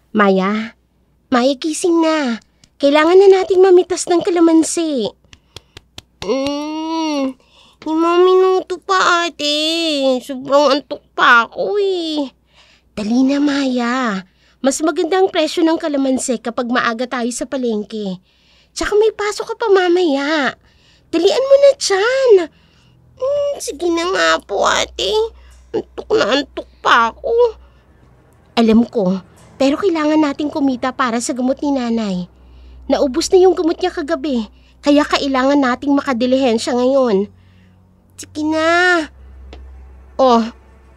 Maya, Maya gising na. Kailangan na nating mamitas ng kalamansi. 5 minuto pa ate. Sobrang antok pa ako eh. Dali na Maya. Mas maganda ang presyo ng kalamansi kapag maaga tayo sa palengke. Tsaka may pasok ka pa mamaya. Dalian mo na dyan. Sige na nga po ate. Antok na antok pa ako. Alam ko, pero kailangan nating kumita para sa gamot ni nanay. Naubos na yung gamot niya kagabi, kaya kailangan nating makadilihensya ngayon. Sige na.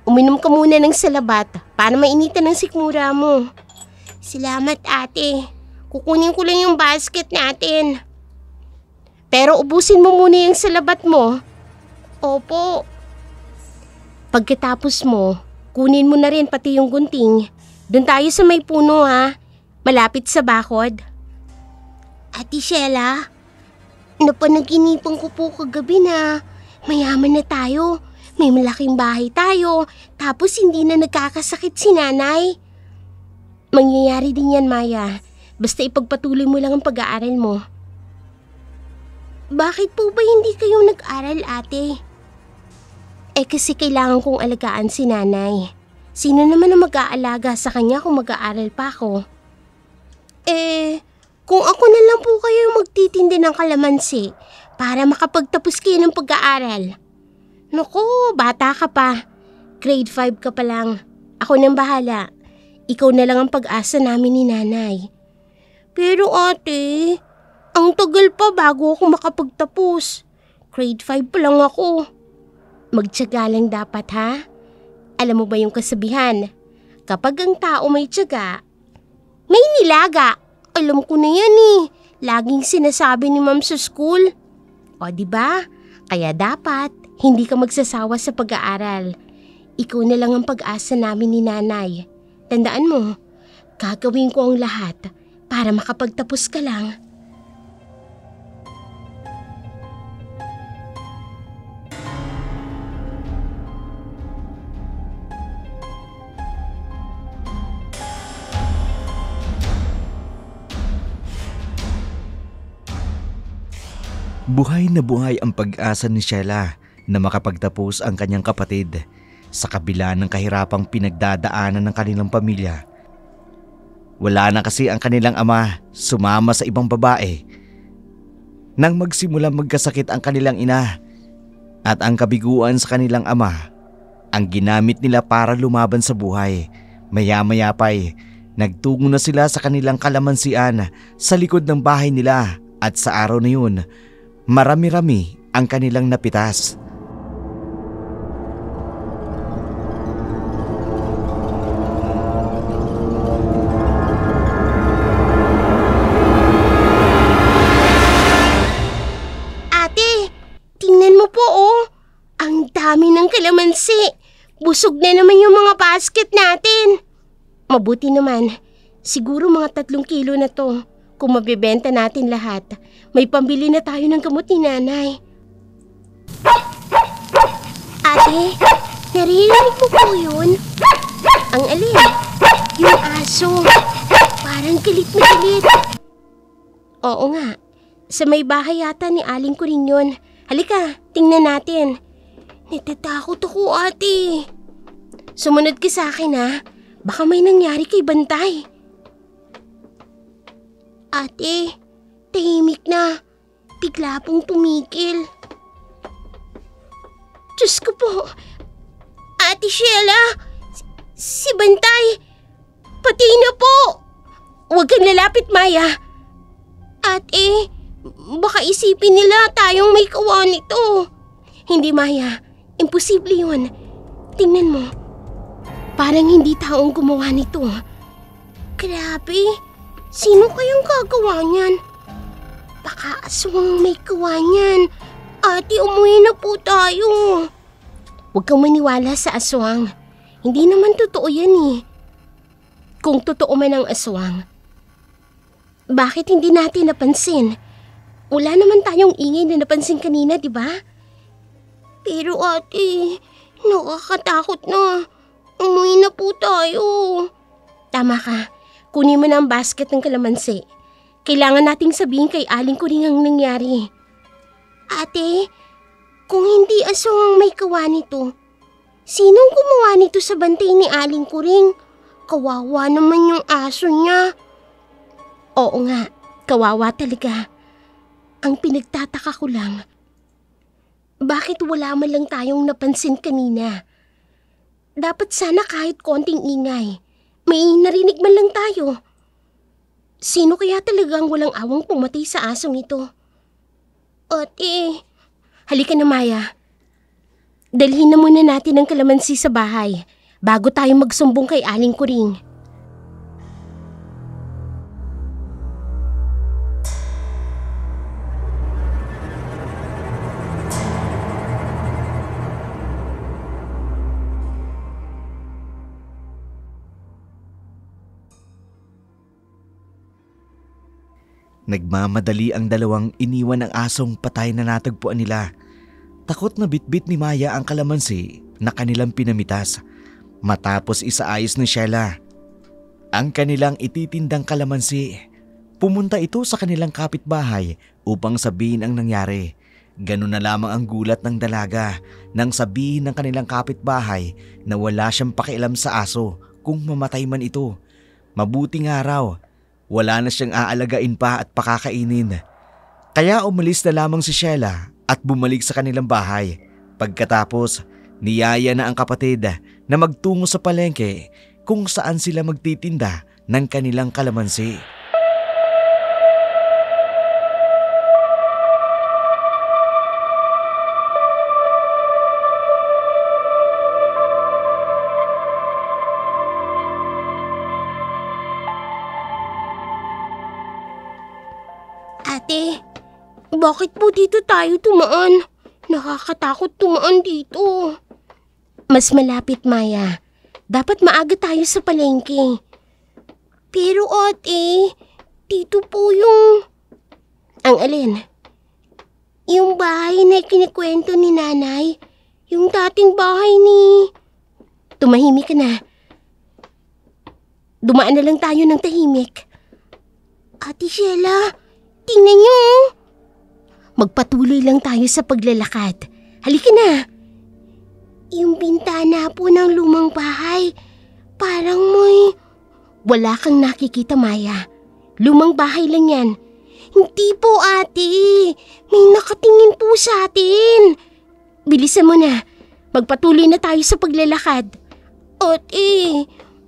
Uminom ka muna ng salabat para mainitan ng sikmura mo. Salamat ate. Kukunin ko lang yung basket natin. Pero ubusin mo muna yung salabat mo. Opo. Pagkatapos mo, kunin mo na rin pati yung gunting. Doon tayo sa may puno ha. Malapit sa bakod. Ate Sheila, napanaginipan ko po kagabi na mayaman na tayo. May malaking bahay tayo. Tapos hindi na nagkakasakit si nanay. Mangyayari din yan Maya. Basta ipagpatuloy mo lang ang pag-aaral mo. Bakit po ba hindi kayo nag-aral ate? Kasi kailangan kong alagaan si nanay. Sino naman ang mag-aalaga sa kanya kung mag-aaral pa ako? Kung ako na lang po kayo magtitindi ng kalamansi para makapagtapos kayo ng pag-aaral. Naku, bata ka pa. Grade 5 ka pa lang. Ako nang bahala. Ikaw na lang ang pag-asa namin ni nanay. Pero ate, ang tagal pa bago ako makapagtapos. Grade 5 pa lang ako. Magtiyaga lang dapat ha? Alam mo ba yung kasabihan? Kapag ang tao may tiyaga, may nilaga. Alam ko na yan eh. Laging sinasabi ni ma'am sa school. O diba? Kaya dapat hindi ka magsasawa sa pag-aaral. Ikaw na lang ang pag-asa namin ni nanay. Tandaan mo, gagawin ko ang lahat para makapagtapos ka lang. Buhay na buhay ang pag-asa ni Sheila na makapagtapos ang kanyang kapatid sa kabila ng kahirapang pinagdadaanan ng kanilang pamilya. Wala na kasi ang kanilang ama sumama sa ibang babae. Nang magsimula magkasakit ang kanilang ina at ang kabiguan sa kanilang ama, ang ginamit nila para lumaban sa buhay. Maya-maya pa'y nagtungo na sila sa kanilang kalamansian sa likod ng bahay nila at sa araw na yun, marami-rami ang kanilang napitas. Ate, tingnan mo po oh. Ang dami ng kalamansi. Busog na naman yung mga basket natin. Mabuti naman. Siguro mga 3 kilo na to. Kung mabibenta natin lahat, may pambili na tayo ng gamot ni nanay. Ate, naririnig mo po yun? Ang alin? Yung aso. Parang galit na galit. Oo nga. Sa may bahay yata ni Aling ko rin yun. Halika, tingnan natin. Natatakot ako ate. Sumunod ka sa akin ha. Baka may nangyari kay Bantay. Ate, tahimik na. Bigla pong tumigil. Diyos ko po. Ate Sheila, si Bantay, patay na po. Huwag kang lalapit, Maya. Ate, baka isipin nila tayong may kawa nito. Hindi, Maya. Imposible yun. Tingnan mo. Parang hindi taong gumawa nito. Grabe. Sino kayang gagawa niyan? Baka aswang may gawa niyan. Ate, umuwi na po tayo. Huwag kang maniwala sa aswang. Hindi naman totoo yan eh. Kung totoo man ang aswang, bakit hindi natin napansin? Wala naman tayong ingay na napansin kanina, di ba? Pero ate, nakakatakot na. Umuwi na po tayo. Tama ka. kunin mo na ang basket ng kalamansi. Kailangan nating sabihin kay Aling Kuring ang nangyari. Ate, kung hindi asong ang may gawa nito, sinong gumawa nito sa bantay ni Aling Kuring? Kawawa naman yung aso niya. Oo nga, kawawa talaga. Ang pinagtataka ko lang, bakit wala man lang tayong napansin kanina? Dapat sana kahit konting ingay, may narinig man lang tayo. Sino kaya talagang walang awang pumatay sa asong ito? Ate, halika na Maya. Dalhin na muna natin ang kalamansi sa bahay bago tayo magsumbong kay Aling Kuring. Nagmamadali ang dalawang iniwan ng asong patay na natagpuan nila. Takot na bitbit ni Maya ang kalamansi na kanilang pinamitas. Matapos isaayos ni Sheila ang kanilang ititindang kalamansi, pumunta ito sa kanilang kapitbahay upang sabihin ang nangyari. Ganun na lamang ang gulat ng dalaga nang sabihin ng kanilang kapitbahay na wala siyang pakialam sa aso kung mamatay man ito. Mabuti nga raw, wala na siyang aalagain pa at pakakainin. Kaya umalis na lamang si Sheila at bumalik sa kanilang bahay. Pagkatapos, niyaya na ang kapatid na magtungo sa palengke kung saan sila magtitinda ng kanilang kalamansi. Ate, bakit po dito tayo tumaan? Nakakatakot tumaan dito. Mas malapit, Maya. Dapat maaga tayo sa palengke. Pero ate, dito po yung... Ang alin? Yung bahay na kinikwento ni nanay. Yung dating bahay ni... Tumahimik ka na. Dumaan na lang tayo ng tahimik. Ate Sheila, tingnan niyo. Magpatuloy lang tayo sa paglalakad. Halika na. Yung bintana po ng lumang bahay, parang may... Wala kang nakikita, Maya. Lumang bahay lang yan. Hindi po, ate. May nakatingin po sa atin. Bilisan mo na. Magpatuloy na tayo sa paglalakad. Ate,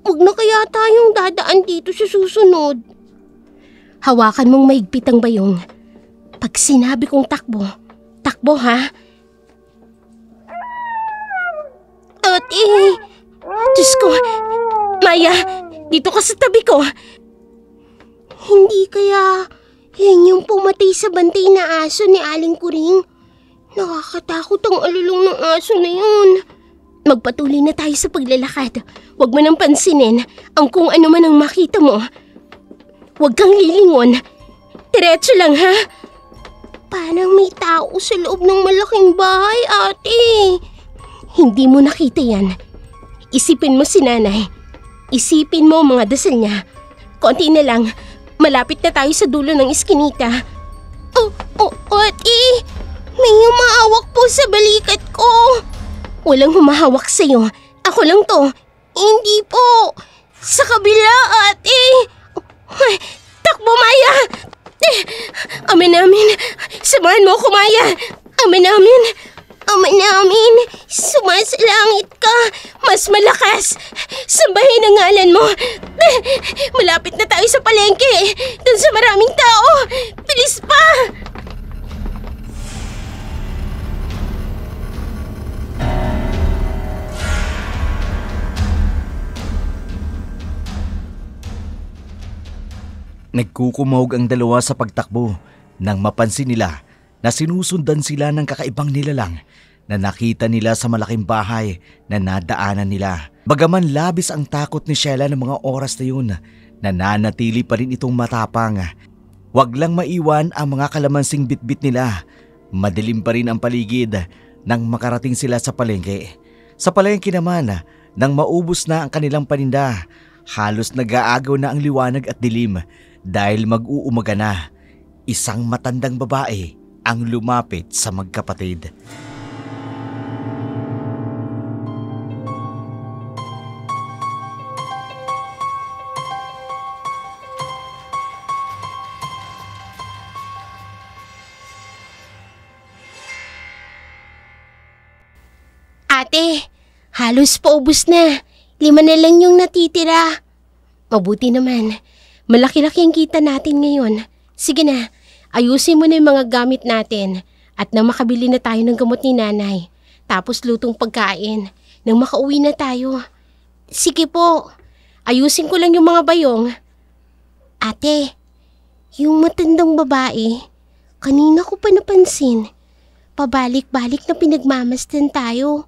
huwag na kaya tayong dadaan dito sa susunod. Hawakan mong maigpit ang bayong. Pag sinabi kong takbo, takbo ha? Ate! Diyos ko! Maya, dito ka sa tabi ko. Hindi kaya yan yung pumatay sa bantay na aso ni Aling Kuring? Nakakatakot ang alulong ng aso na yun. Magpatuloy na tayo sa paglalakad. Huwag mo nang pansinin ang kung ano man ang makita mo. Huwag kang lilingon. Diretso lang ha? Parang may tao sa loob ng malaking bahay, ate. Hindi mo nakita yan. Isipin mo si nanay. Isipin mo mga dasal niya. Konti na lang. Malapit na tayo sa dulo ng iskinita. Ate. May humahawak po sa balikat ko. Walang humahawak sa'yo. Ako lang to. Hindi po. Sa kabila, ate. Takbo, Maya! Ama namin, samahan mo ako, Maya! Ama namin, sumasalangit ka! Mas malakas! Sambahin ang ngalan mo! Malapit na tayo sa palengke! Doon sa maraming tao! Bilis pa! Nagkukumawag ang dalawa sa pagtakbo nang mapansin nila na sinusundan sila ng kakaibang nilalang na nakita nila sa malaking bahay na nadaanan nila. Bagaman labis ang takot ni Sheila ng mga oras na yun, nananatili pa rin itong matapang. Wag lang maiwan ang mga kalamansing bitbit nila. Madilim pa rin ang paligid nang makarating sila sa palengke. Sa palengke naman, nang maubos na ang kanilang paninda, Halos nag-aagaw na ang liwanag at dilim dahil mag-uumaga na. Isang matandang babae ang lumapit sa magkapatid. Ate, halos paubos na. 5 na lang yung natitira. Mabuti naman. Malaki-laki ang kita natin ngayon. Sige na, ayusin mo na yung mga gamit natin at nang makabili na tayo ng gamot ni nanay. Tapos lutong pagkain nang makauwi na tayo. Sige po, ayusin ko lang yung mga bayong. Ate, yung matandang babae, kanina ko pa napansin. Pabalik-balik na pinagmamasdan tayo.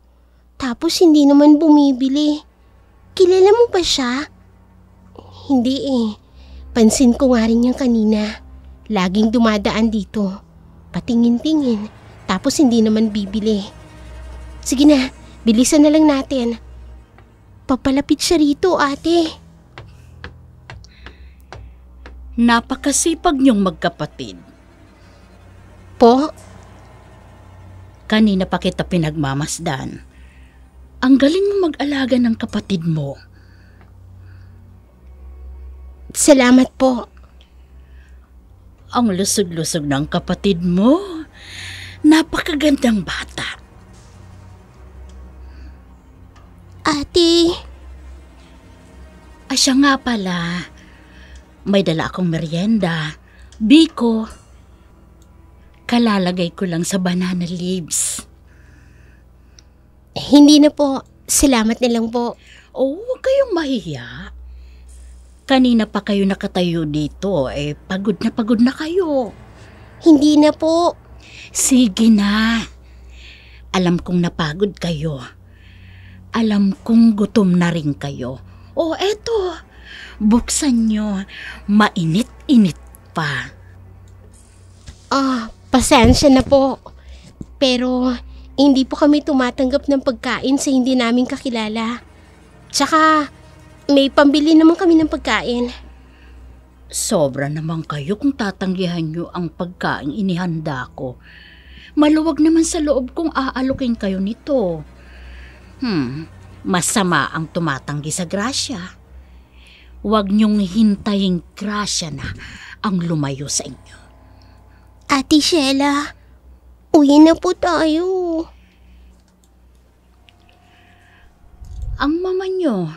Tapos hindi naman bumibili. Kilala mo ba siya? Hindi eh. Pansin ko nga rin yung kanina. Laging dumadaan dito. Patingin-tingin. Tapos hindi naman bibili. Sige na, bilisan na lang natin. Papalapit siya rito, ate. Napakasipag niyong magkapatid. Po? Kanina pa kita pinagmamasdan. Ang galing mo mag-alaga ng kapatid mo. Salamat po. Ang lusog-lusog ng kapatid mo. Napakagandang bata. Ate. Siya nga pala. May dala akong merienda. Biko. Kalalagay ko lang sa banana leaves. Hindi na po. Salamat na lang po. Oh, huwag kayong mahiya. Kanina pa kayo nakatayo dito, pagod na kayo. Hindi na po. Sige na. Alam kong napagod kayo. Alam kong gutom na rin kayo. Oh, eto. Buksan nyo. Mainit-init pa. Pasensya na po. Pero hindi po kami tumatanggap ng pagkain sa hindi namin kakilala. Tsaka may pambili naman kami ng pagkain. Sobra naman kayo kung tatanggihan nyo ang pagkain inihanda ko. Maluwag naman sa loob kung aalokin kayo nito. Masama ang tumatanggi sa grasya. Huwag nyong hintayin grasya na ang lumayo sa inyo. Ate Sheila, uwi na po tayo. Ang mama nyo,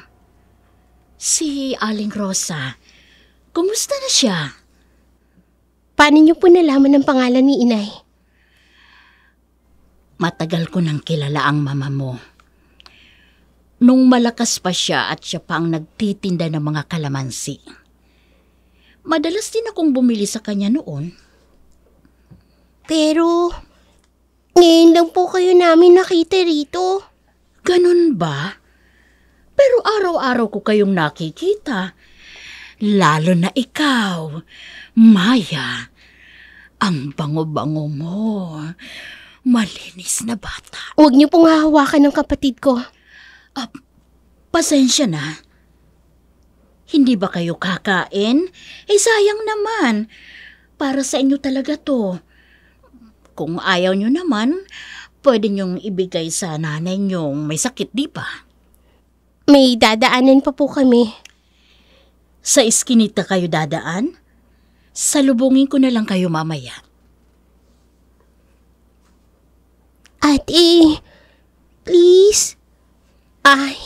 si Aling Rosa, kumusta na siya? Paano niyo po nalaman ang pangalan ni Inay? Matagal ko nang kilala ang mama mo. Nung malakas pa siya at siya pa ang nagtitinda ng mga kalamansi. Madalas din akong bumili sa kanya noon. Pero ngayon lang po kayo namin nakita rito. Ganun ba? Pero araw-araw ko kayong nakikita. Lalo na ikaw, Maya. Ang bango-bango mo. Malinis na bata. Huwag niyo pong hahawakan ng kapatid ko. Pasensya na. Hindi ba kayo kakain? Sayang naman. Para sa inyo talaga to. Kung ayaw nyo naman, pwede nyong ibigay sa nanay nyong may sakit, di ba? May dadaanan pa po kami. Sa iskinita kayo dadaan? Salubungin ko na lang kayo mamaya. Ate, please.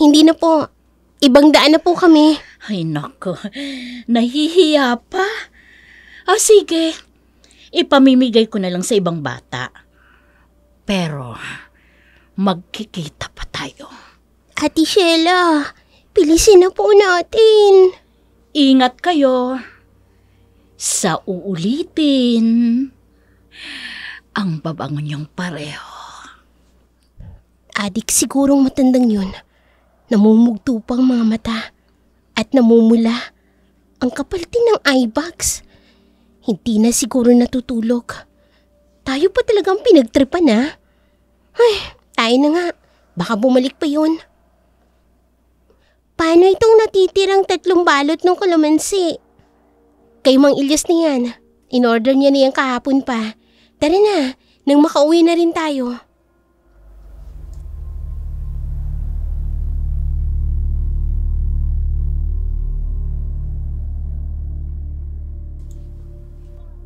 Hindi na po. Ibang daan na po kami. Ay nako, nahihiya pa. Sige. Ipamimigay ko na lang sa ibang bata. Pero, magkikita pa tayo. Ate Sheila, bilisin na po natin. Ingat kayo. Sa uulitin, ang babango niyong pareho. Adik sigurong matandang yun. Namumugto pang mga mata at namumula. Ang kapal din ng eye bags. Hindi na siguro natutulog. Tayo pa talagang pinagtripan na. Ay, tayo na nga. Baka bumalik pa yun. Paano itong natitirang 3 balot ng kalamansi? Kay Mang Ilyas na yan. In-order niya na yan kahapon pa. Tara na, nang makauwi na rin tayo.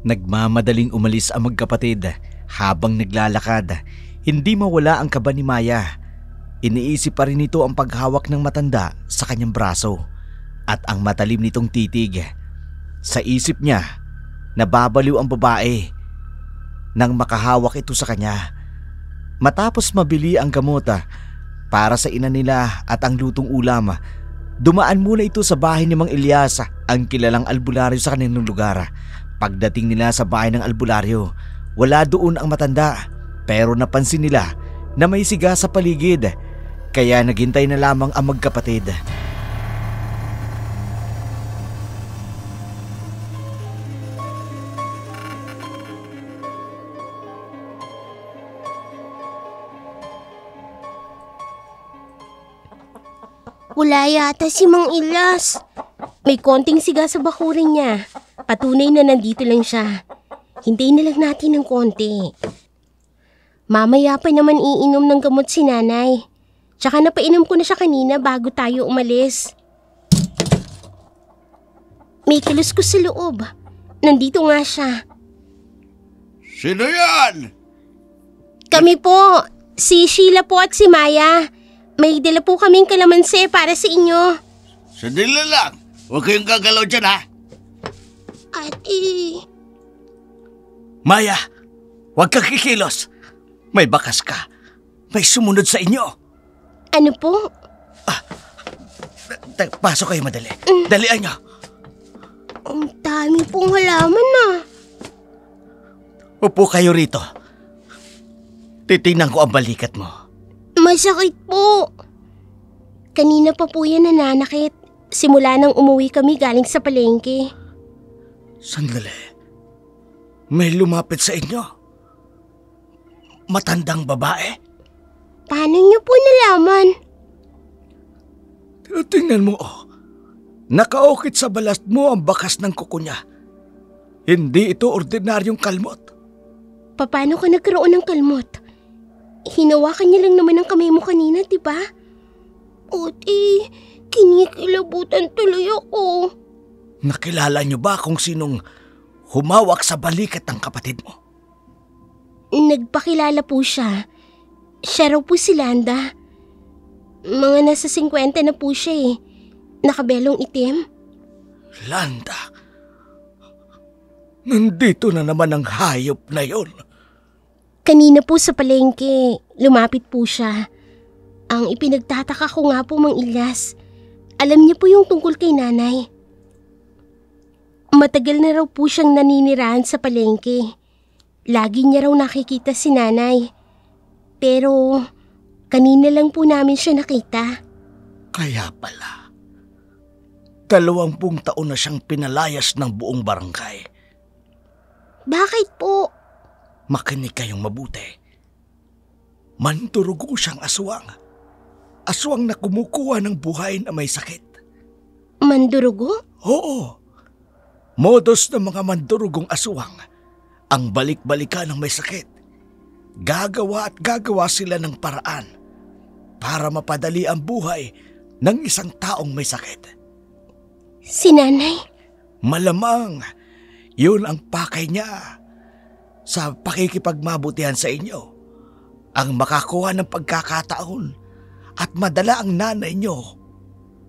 Nagmamadaling umalis ang magkapatid. Habang naglalakad, hindi mawala ang kaba ni Maya. Iniisip pa rin nito ang paghawak ng matanda sa kanyang braso at ang matalim nitong titig. Sa isip niya, nababaliw ang babae nang makahawak ito sa kanya. Matapos mabili ang gamot para sa ina nila at ang lutong ulam, dumaan muna ito sa bahay ni Mang Ilyas, ang kilalang albularyo sa kanilang lugar. Pagdating nila sa bahay ng albularyo, wala doon ang matanda, pero napansin nila na may siga sa paligid, kaya naghintay na lamang ang magkapatid. Wala yata si Mang Ilyas. May konting siga sa bakurin niya. Patunay na nandito lang siya. Hintayin na lang natin ng konti. Mamaya pa naman iinom ng gamot si nanay. Tsaka napainom ko na siya kanina bago tayo umalis. May kilos ko sa loob. Nandito nga siya. Sino yan? Kami po. Si Sheila po at si Maya. May dala po kaming kalamansi para sa inyo. Sandali lang. Huwag kayong gagalaw dyan, ha? Ate... Maya, huwag kang kikilos. May bakas ka. May sumunod sa inyo. Ano po? Pasok kayo madali. Dalian nyo. Ang dami pong halaman Upo kayo rito. Titingnan ko ang balikat mo. Masakit po. Kanina pa po yan nananakit. Simula nang umuwi kami galing sa palengke. Sandali. May lumapit sa inyo. Matandang babae. Paano niyo po nalaman? Tingnan mo, nakaukit sa balas mo ang bakas ng kuko niya. Hindi ito ordinaryong kalmot. Paano ka nagkaroon ng kalmot? Hinawakan niya lang naman ang kamay mo kanina, di ba? Oti, kinikilabutan tuloy ako. Nakilala niyo ba kung sinong humawak sa balikat ng kapatid mo? Nagpakilala po siya. Siya raw po si Landa. Mga nasa 50 na po siya eh. Nakabelong itim. Landa? Nandito na naman ang hayop na yon. Kanina po sa palengke, lumapit po siya. Ang ipinagtataka ko nga po, Mang Ilyas, alam niya po yung tungkol kay nanay. Matagal na raw po siyang naninirahan sa palengke. Lagi niya raw nakikita si nanay. Pero kanina lang po namin siya nakita. Kaya pala, 20 taon na siyang pinalayas ng buong barangay. Bakit po? Makinig kayong mabuti. Mandurugo siyang aswang. Aswang na kumukuha ng buhay na may sakit. Mandurugo? Oo. Modus ng mga mandurugong aswang ang balik-balikan ng may sakit. Gagawa at gagawa sila ng paraan para mapadali ang buhay ng isang taong may sakit. Si nanay? Malamang yun ang pakay niya sa pakikipagmabutihan sa inyo. Ang makakuha ng pagkakataon at madala ang nanay niyo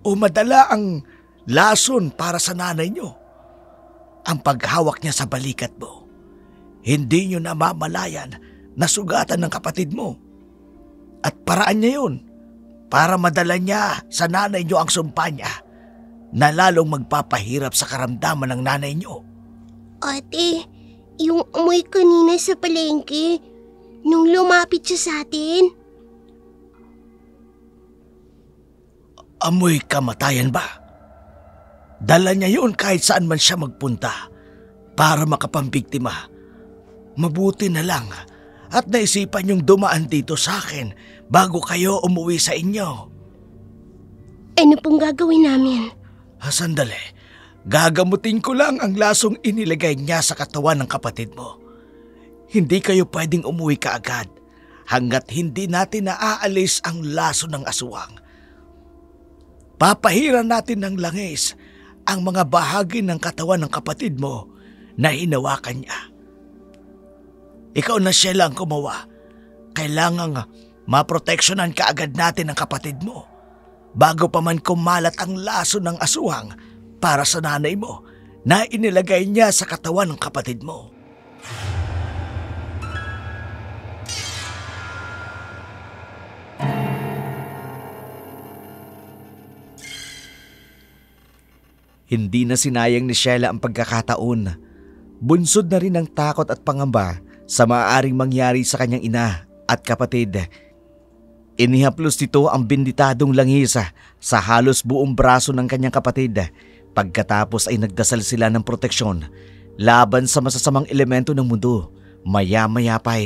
o madala ang lason para sa nanay niyo. Ang paghawak niya sa balikat mo, hindi niyo namamalayan na sugatan ng kapatid mo. At paraan niya yun para madala niya sa nanay niyo ang sumpa niya na lalong magpapahirap sa karamdaman ng nanay niyo. Ate, yung amoy kanina sa palengke, nung lumapit siya sa atin. Amoy kamatayan ba? Dala niya yun kahit saan man siya magpunta para makapambiktima. Mabuti na lang at naisipan niyong dumaan dito sa akin bago kayo umuwi sa inyo. Ano pong gagawin namin? Sandali. Gagamutin ko lang ang lasong inilagay niya sa katawan ng kapatid mo. Hindi kayo pwedeng umuwi kaagad hanggat hindi natin naaalis ang laso ng aswang. Papahiran natin ng langis ang mga bahagi ng katawan ng kapatid mo na hinawakan niya. Ikaw na siya lang gumawa. Kailangang maproteksyonan kaagad natin ang kapatid mo bago pa man kumalat ang laso ng aswang para sa nanay mo na inilagay niya sa katawan ng kapatid mo. Hindi na sinayang ni Sheila ang pagkakataon. Bunsod na rin ang takot at pangamba sa maaaring mangyari sa kanyang ina at kapatid. Inihaplos nito ang benditadong langis sa halos buong braso ng kanyang kapatid. Pagkatapos ay nagdasal sila ng proteksyon laban sa masasamang elemento ng mundo. Maya-maya pa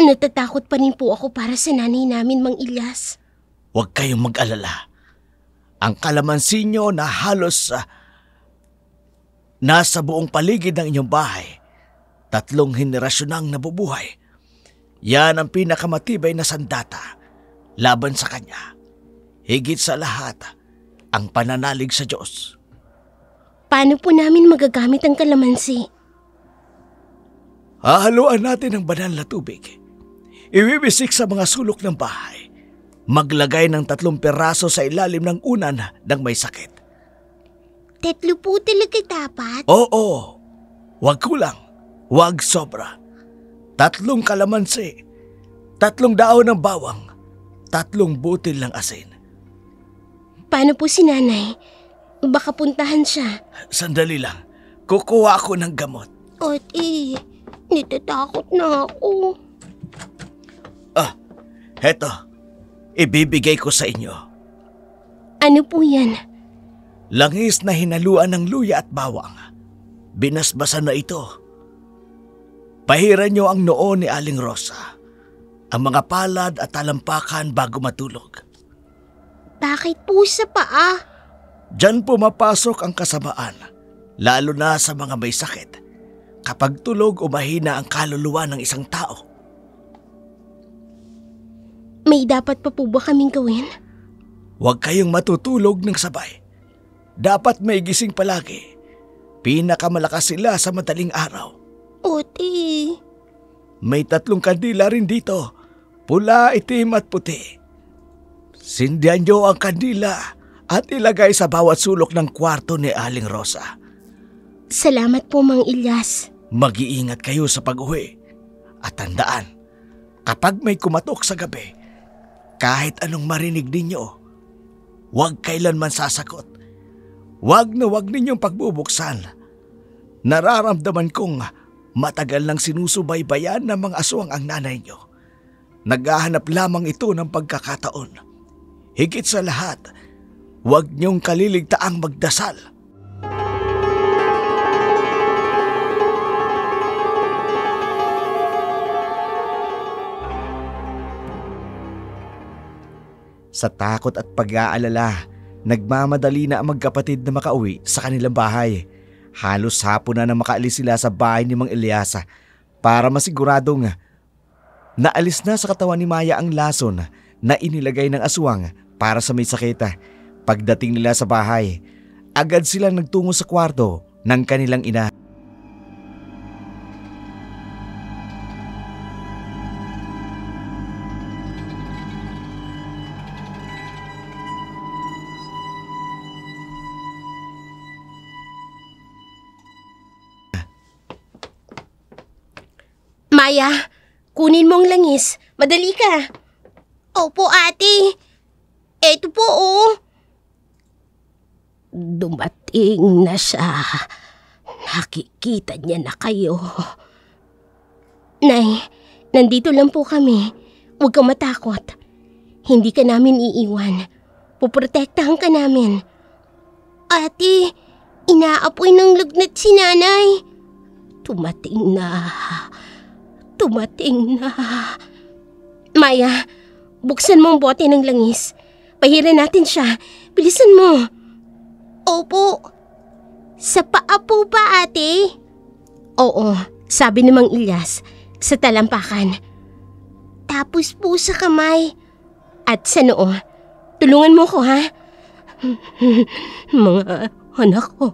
Natatakot pa rin po ako para sa nanay namin, Mang Ilyas. Huwag kayong mag-alala. Ang kalamansi nyo na halos nasa buong paligid ng inyong bahay, 3 henerasyon nang nabubuhay. Yan ang pinakamatibay na sandata laban sa kanya. Higit sa lahat, ang pananalig sa Diyos. Paano po namin magagamit ang kalamansi? Hahaluan natin ng banal na tubig. Iwiwisik sa mga sulok ng bahay. Maglagay ng 3 peraso sa ilalim ng unan ng may sakit. 3 po talaga dapat? Oo. Huwag kulang. Huwag sobra. 3 kalamansi. 3 daon ng bawang. 3 butil ng asin. Paano po si nanay? Baka puntahan siya. Sandali lang. Kukuha ako ng gamot. Ate, natatakot na ako. Heto. Ibibigay ko sa inyo. Ano po yan? Langis na hinaluan ng luya at bawang. Binasbasan na ito. Pahiran nyo ang noo ni Aling Rosa, ang mga palad at talampakan bago matulog. Bakit po sa paa? Diyan pumapasok ang kasamaan, lalo na sa mga may sakit, kapag tulog o mahina ang kaluluwa ng isang tao. May dapat pa po ba kaming gawin? Huwag kayong matutulog ng sabay. Dapat may gising palagi. Pinakamalakas sila sa madaling araw. Ate. May 3 kandila rin dito. Pula, itim at puti. Sindihan nyo ang kandila at ilagay sa bawat sulok ng kwarto ni Aling Rosa. Salamat po, Mang Ilyas. Mag-iingat kayo sa pag-uwi. At tandaan, kapag may kumatok sa gabi, kahit anong marinig ninyo, huwag kailanman sasakot. Huwag na huwag ninyong pagbubuksan. Nararamdaman kong matagal nang sinusubaybayan ng mga aswang ang nanay nyo. Naghahanap lamang ito ng pagkakataon. Higit sa lahat, huwag niyong kaliligtaang magdasal. Sa takot at pag-aalala, nagmamadali na ang magkapatid na makauwi sa kanilang bahay. Halos hapon na makaalis sila sa bahay ni Mang Ilyas para masiguradong naalis na sa katawan ni Maya ang lason na inilagay ng aswang para sa may sakit. Pagdating nila sa bahay, agad silang nagtungo sa kwarto ng kanilang ina. Maya, kunin mo ang langis. Madali ka. Opo, ate. Eto po, oh. Dumating na siya. Nakikita niya na kayo. Nay, nandito lang po kami. Huwag kang matakot. Hindi ka namin iiwan. Puprotektahan ka namin. Ate, Inaapoy ng lagnat si nanay. Tumating na. Maya, buksan mo ang bote ng langis. Pahiran natin siya. Bilisan mo. Opo. Sa paa po ba, ate? Oo, sabi ni Mang Ilyas, sa talampakan. Tapos po sa kamay. At sa noo. Tulungan mo ko, ha? Mga anak ko.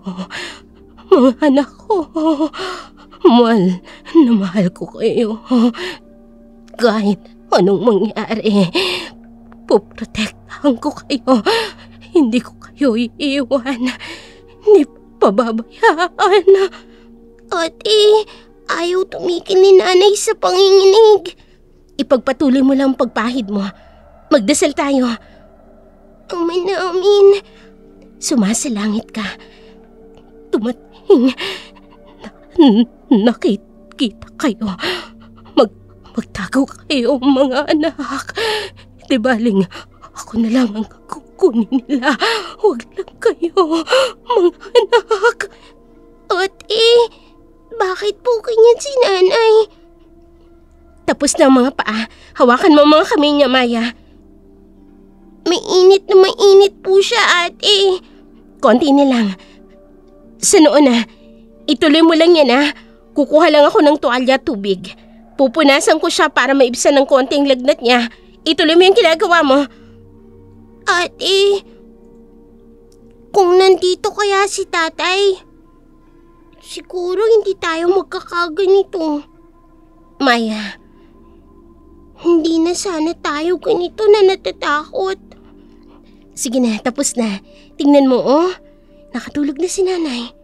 Mahal na mahal ko kayo. Kahit anong mangyari, poprotektahan ko kayo. Hindi ko kayo iiwan. Hindi pababayaan. Ate, ayaw tumikil ni nanay sa panginginig. Ipagpatuloy mo lang ang pagpahid mo. Magdasal tayo. Ama namin, sumasalangit ka. Tumating. Nakikita kayo. Magtago kayo, mga anak. Di baling ako na lang ang kukunin nila. Huwag lang kayo, mga anak. Ate, bakit po ganyan si nanay? Tapos na ang mga paa. Hawakan mo mga kamay niya, Maya. Mainit po siya, ate. Konti na lang. Sa noo na. Ituloy mo lang yan, ha. Kukuha lang ako ng tuwalya at tubig. Pupunasan ko siya para maibsan ng konting lagnat niya. Ituloy mo yung ginagawa mo. Ate, kung nandito kaya si tatay, siguro hindi tayo magkakaganito. Maya, hindi na sana tayo ganito na natatakot. Sige na, tapos na. Tingnan mo, oh. Nakatulog na si nanay.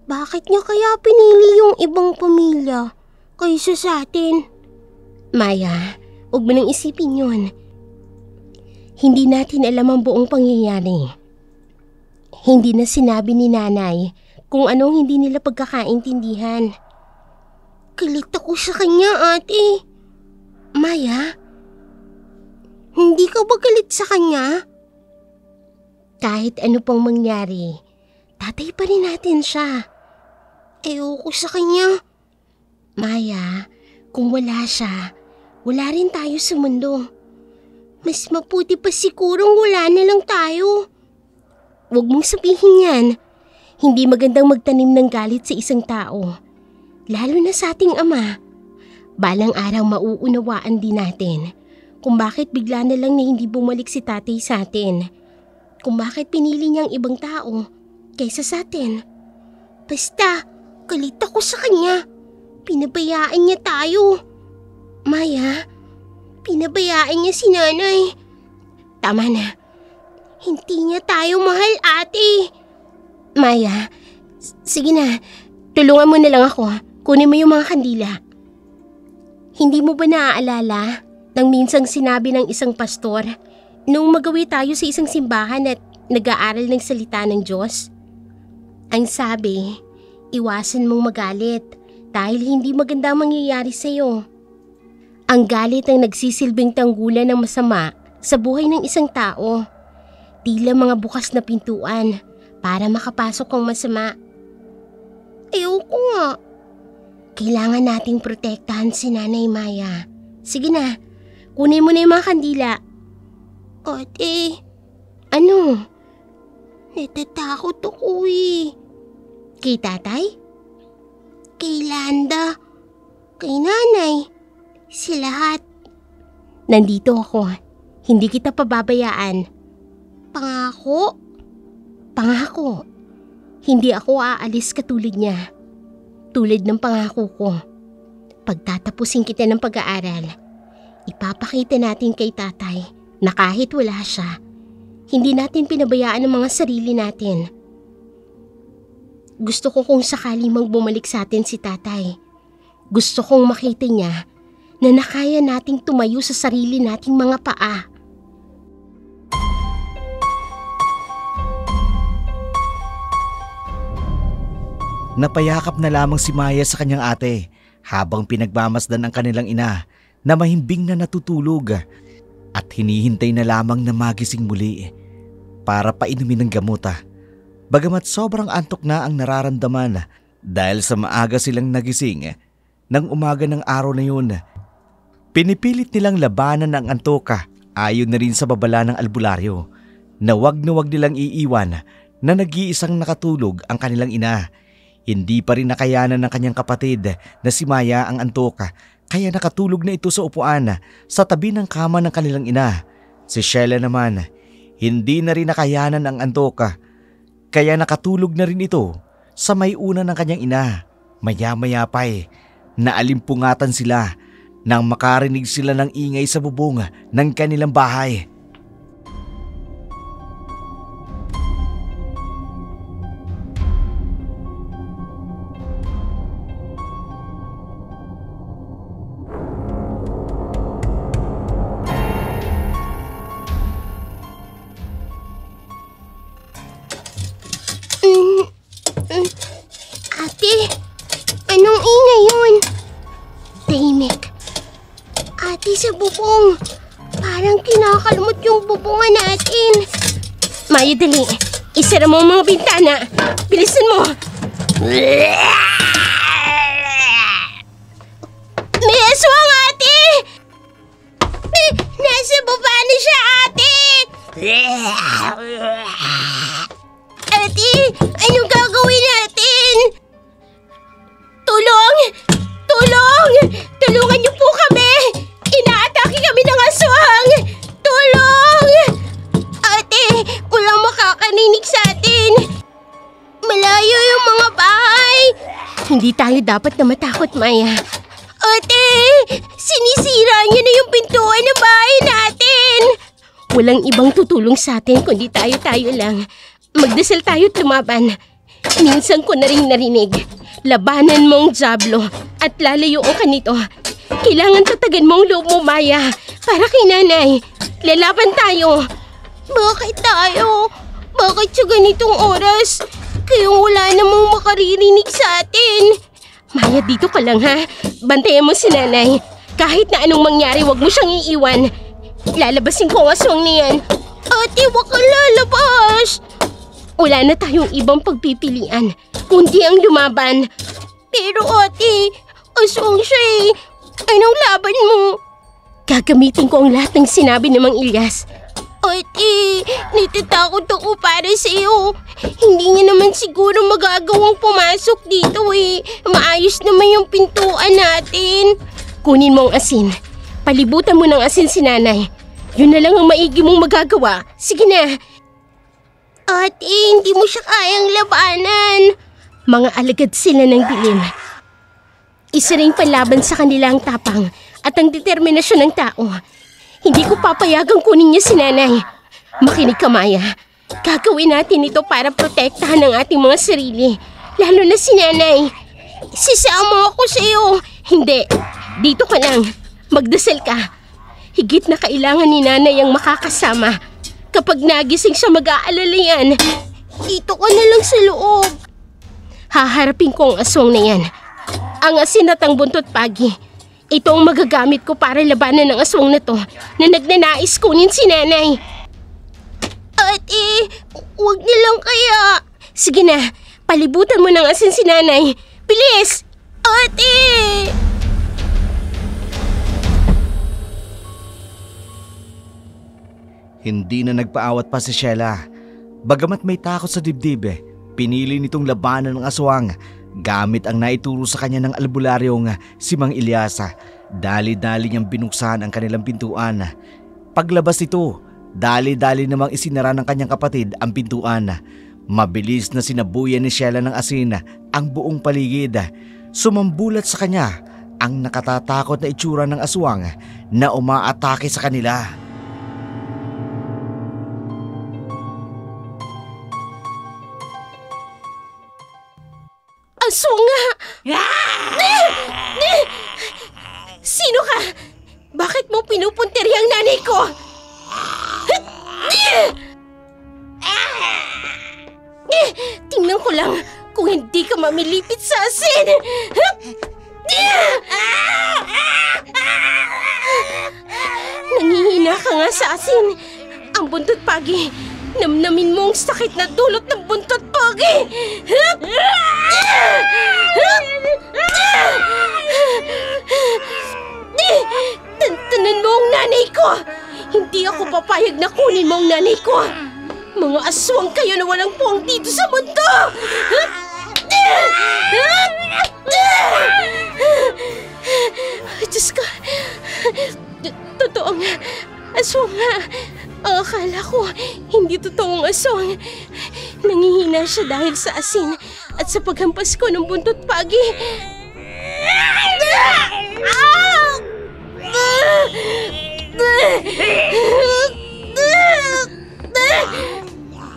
Bakit niya kaya pinili yung ibang pamilya kaysa sa atin? Maya, huwag mo nang isipin yun. Hindi natin alam ang buong pangyayari. Hindi na sinabi ni nanay kung anong hindi nila pagkakaintindihan. Galit ako sa kanya, ate. Maya, hindi ka ba galit sa kanya? Kahit ano pang mangyari, tatay pa rin natin siya. Ayoko sa kanya. Maya, kung wala siya, wala rin tayo sa mundo. Mas mabuti pa sigurong wala na lang tayo. Huwag mong sabihin yan. Hindi magandang magtanim ng galit sa isang tao. Lalo na sa ating ama. Balang araw mauunawaan din natin kung bakit bigla na lang na hindi bumalik si tatay sa atin. Kung bakit pinili niyang ibang tao kaysa sa atin. Basta, galit ako sa kanya. Pinabayaan niya tayo. Maya, pinabayaan niya si nanay. Tama na. Hindi niya tayo mahal, ate. Maya, sige na. Tulungan mo na lang ako. Kunin mo yung mga kandila. Hindi mo ba naaalala nang minsang sinabi ng isang pastor nung magawi tayo sa isang simbahan at nag-aaral ng salita ng Diyos? Ang sabi, iwasan mong magalit dahil hindi maganda ang mangyayari sa'yo. Ang galit ang nagsisilbing tanggulan ng masama sa buhay ng isang tao. Tila mga bukas na pintuan para makapasok ang masama. Ayoko nga. Kailangan nating protektahan si Nanay Maya. Sige na, kunin mo na yung mga kandila. Ate, ano? Natatakot ako eh. Kay tatay? Kay Landa? Kay nanay? Si lahat. Nandito ako. Hindi kita pababayaan. Pangako? Pangako. Hindi ako aalis katulad niya. Tulad ng pangako ko. Pagtatapusin kita ng pag-aaral, ipapakita natin kay tatay na kahit wala siya, hindi natin pinabayaan ang mga sarili natin. Gusto ko kung sakali magbumalik sa atin si tatay. Gusto kong makita niya na nakaya nating tumayo sa sarili nating mga paa. Napayakap na lamang si Maya sa kanyang ate habang pinagmamasdan ang kanilang ina na mahimbing na natutulog at hinihintay na lamang na magising muli para painumin ng gamot. Bagamat sobrang antok na ang nararamdaman dahil sa maaga silang nagising ng umaga ng araw na yun. Pinipilit nilang labanan ang antoka ayon na rin sa babala ng albularyo na wag nilang iiwan na nag-iisang nakatulog ang kanilang ina. Hindi pa rin nakayanan ng kanyang kapatid na si Maya ang antoka kaya nakatulog na ito sa upuan sa tabi ng kama ng kanilang ina. Si Sheila naman, hindi na rin nakayanan ang antoka kaya nakatulog na rin ito sa may una ng kanyang ina. Maya-maya pa naalimpungatan sila nang makarinig sila ng ingay sa bubong ng kanilang bahay. Ate, anong ingay yun? Tahimik. Ate, sa bubong. Parang kinakalmot yung bubungan natin. Maya, dali. Isara mo ang mga bintana. Bilisan mo. May aswang, ate! Nasa baba na siya, ate! Ate, anong gagawin natin? Tulong! Tulong! Tulungan niyo po kami! Inaatake kami ng aswang! Tulong! Ate, walang makakarinig sa atin. Malayo yung mga bahay. Hindi tayo dapat na matakot, Maya. Ate, sinisira niyo na yung pintuan ng bahay natin. Walang ibang tutulong sa atin kundi tayo lang. Magdasal tayo't lumaban. Minsan ko na rin narinig. Labanan mong Diablo at lalayuan ka nito. Kailangan tatagan mong loob mo, Maya. Para kay nanay. Lalaban tayo. Bakit tayo? Bakit sa ganitong oras? Kayong wala namang makaririnig sa atin. Maya, dito ka lang ha. Bantayan mo si nanay. Kahit na anong mangyari, wag mo siyang iiwan. Lalabasin ko ang aswang niyan. Ate, wag kang lalabas. Wala na tayong ibang pagpipilian, kundi ang lumaban. Pero ate, aswang siya eh. Anong laban mo? Gagamitin ko ang lahat ng sinabi ni Mang Ilyas. Ate, natatakot ako para sa iyo. Hindi niya naman siguro magagawang pumasok dito eh. Maayos naman yung pintuan natin. Kunin mo ang asin. Palibutan mo ng asin si nanay. Yun na lang ang maigi mong magagawa. Sige na. Ate, hindi mo siya kayang labanan. Mga alagad sila ng dilim. Isa ring panlaban sa kanilang tapang at ang determinasyon ng tao. Hindi ko papayagang kunin niya si nanay. Makinig ka, Maya. Gagawin natin ito para protektahan ang ating mga sarili. Lalo na si nanay. Sisama ako sa iyo. Hindi, dito ka lang. Magdasal ka. Higit na kailangan ni nanay ang makakasama. Kapag nagising siya, mag-aalala yan. Dito ka na lang sa loob. Haharapin ko ang aswang na yan. Ang asin at ang buntot pagi. Ito ang magagamit ko para labanan ng aswang na to na nagnanais kunin si nanay. Ate, huwag niyo lang kaya. Sige na, palibutan mo ng asin si nanay. Bilis! Ate! Hindi na nagpaawat pa si Sheila. Bagamat may takot sa dibdib, pinili nitong labanan ng aswang gamit ang naituro sa kanya ng albularyong si Mang Ilyas. Dali-dali niyang binuksan ang kanilang pintuan. Paglabas nito, dali-dali namang isinara ng kanyang kapatid ang pintuan. Mabilis na sinabuyan ni Sheila ng asin ang buong paligid. Sumambulat sa kanya ang nakatatakot na itsura ng aswang na umaatake sa kanila. Aswang nga! Sino ka? Bakit mo pinupunteri ang nanay ko? Tingnan ko lang kung hindi ka mamilipit sa asin. Nangihina ka nga sa asin. Ang buntot pagi. Namnamin mo ang sakit na dulot ng buntot, Pogi! Tantanan mo ang nanay ko! Hindi ako papayag na kunin mo ang nanay ko! Mga aswang kayo na walang puwang dito sa mundo! Diyos ko! Totoo nga! Aswang nga! Ang akala ko, hindi totoong aswang. Nangihina siya dahil sa asin at sa paghampas ko ng buntot, Pagi.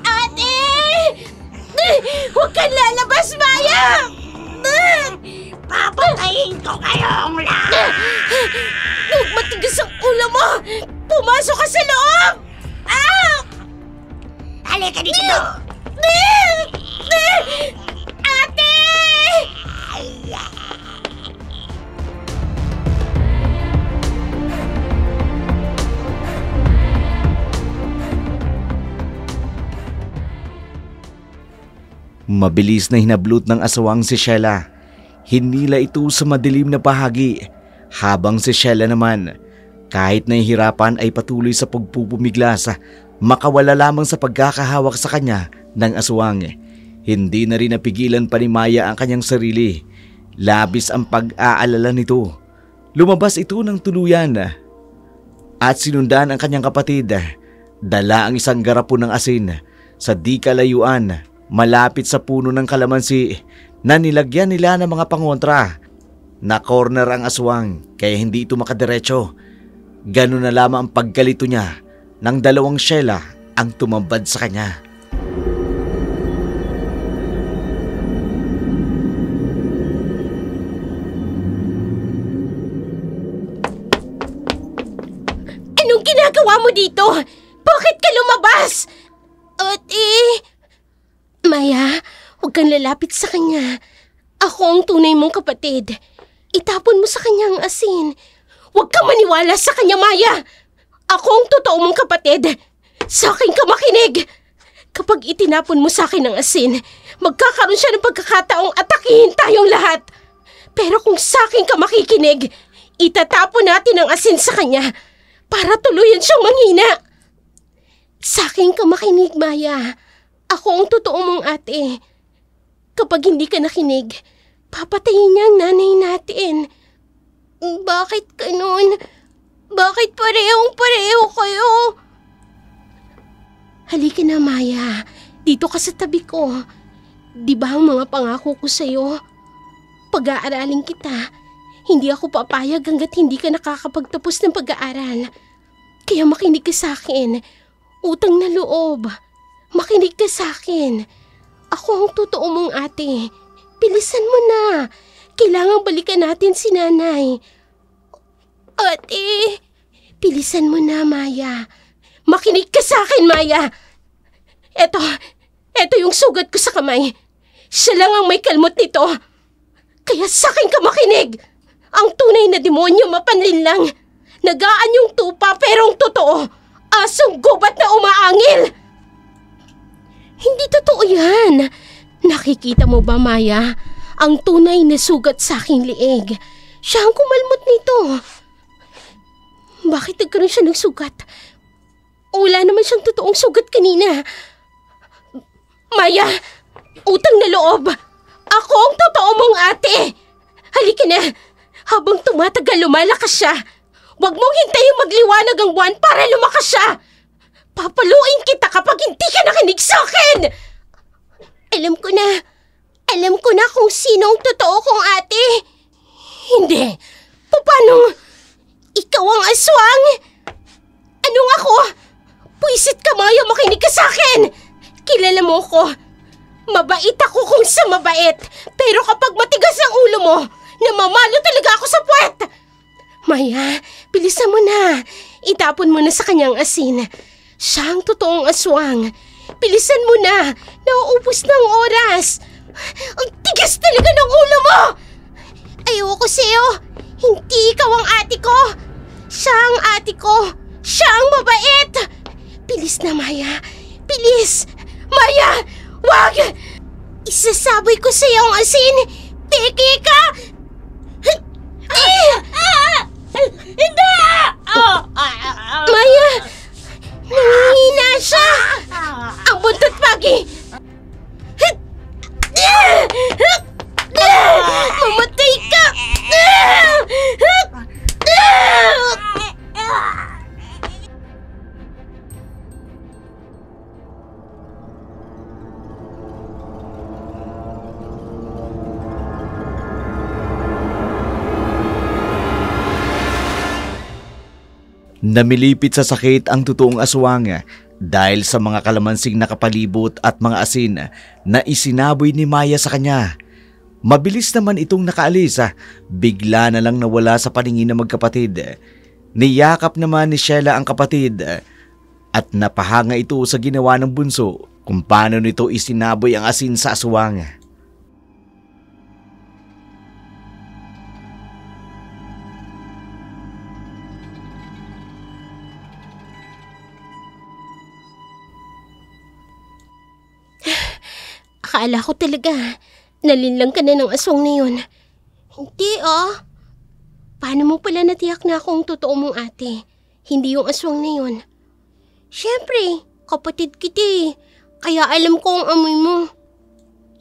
Ate! Huwag kang lalabas, Maya! Papatayin ko kayong lahat! Huwag matigas ang ulo mo! Pumasok ka sa loob! Halika dito! Ate! Mabilis na hinablot ng aswang si Sheila. Hinila ito sa madilim na bahagi, habang si Sheila naman, kahit nahihirapan ay patuloy sa pagpupumiglas, makawala lamang sa pagkakahawak sa kanya ng aswang. Hindi na rin napigilan pa ni Maya ang kanyang sarili. Labis ang pag-aalala nito. Lumabas ito ng tuluyan at sinundan ang kanyang kapatid. Dala ang isang garapon ng asin sa di kalayuan, malapit sa puno ng kalamansi na nilagyan nila ng mga pangontra. Na-corner ang aswang kaya hindi ito makadiretso. Ganun na lamang ang paggalito niya nang dalawang Sheila ang tumambad sa kanya. Anong ginagawa mo dito? Bakit ka lumabas? Maya, huwag kang lalapit sa kanya. Ako ang tunay mong kapatid. Itapon mo sa kanya ang asin. Huwag kang maniwala sa kanya, Maya. Ako ang totoo mong kapatid. Sa akin ka makinig. Kapag itinapon mo sa akin ang asin, magkakaroon siya ng pagkakataong atakihin tayong lahat. Pero kung sa akin ka makikinig, itatapon natin ang asin sa kanya para tuluyan siyang manghina. Sa akin ka makinig, Maya. Ako ang totoo mong ate. Kapag hindi ka nakinig, papatayin niya ang nanay natin. Bakit ganun? Bakit parehong-pareho kayo? Halika na, Maya. Dito ka sa tabi ko. Di ba ang mga pangako ko sa'yo? Pag-aaralin kita. Hindi ako papayag hanggat hindi ka nakakapagtapos ng pag-aaral. Kaya makinig ka sa akin. Utang na loob. Makinig ka sa akin. Ako ang totoo mong ate. Bilisan mo na. Kailangang balikan natin si nanay. Ate, bilisan mo na, Maya. Makinig ka sa akin, Maya. Eto yung sugat ko sa kamay. Siya lang ang may kalmot nito. Kaya sa akin ka makinig. Ang tunay na demonyo mapanlin lang. Nagaan yung tupa pero ang totoo, asong gubat na umaangil. Hindi totoo yan. Nakikita mo ba, Maya? Ang tunay na sugat sa aking liig. Siya ang kumalmot nito. Bakit nagkaroon siya ng sugat? Wala naman siyang totoong sugat kanina. Maya, utang na loob. Ako ang totoo mong ate. Halika na. Habang tumatagal, lumalakas siya. Huwag mong hintayong magliwanag ang buwan para lumakas siya. Papaluin kita kapag hindi ka nakinig sa akin. Alam ko na kung sino ang totoo kong ate. Hindi. Paano? Ikaw ang aswang. Anong ako? Puisit ka, Maya, makinig ka sa akin. Kilala mo ko. Mabait ako kung sa mabait. Pero kapag matigas ang ulo mo, namamalo talaga ako sa puwet. Maya, bilisan mo na. Itapon mo na sa kanyang asin. Siya ang totoong aswang. Bilisan mo na. Nauubos na ang oras. Ang tigas talaga ng ulo mo. Ayoko sa'yo. Hindi ikaw ang ate ko. Siya ang ate ko. Siya ang mabait. Bilis na, Maya. Bilis! Maya! Wag! Isasaboy ko sa iyo ang asin! Peke ka! Hindi! Maya! Nangihina siya! Ang buntot pagi! Mamatay ka! Namilipit sa sakit ang totoong aswang dahil sa mga kalamansing nakapalibot at mga asin na isinaboy ni Maya sa kanya. Mabilis naman itong nakaalis, bigla na lang nawala sa paningin ng magkapatid. Niyakap naman ni Sheila ang kapatid at napahanga ito sa ginawa ng bunso kung paano nito isinaboy ang asin sa aswang. Akala ko talaga, nalinlang ka na ng aswang na yun. Hindi Paano mo pala natiyak na akong totoo mong ate? Hindi yung aswang na yun. Siyempre, kapatid kita eh. Kaya alam ko ang amoy mo.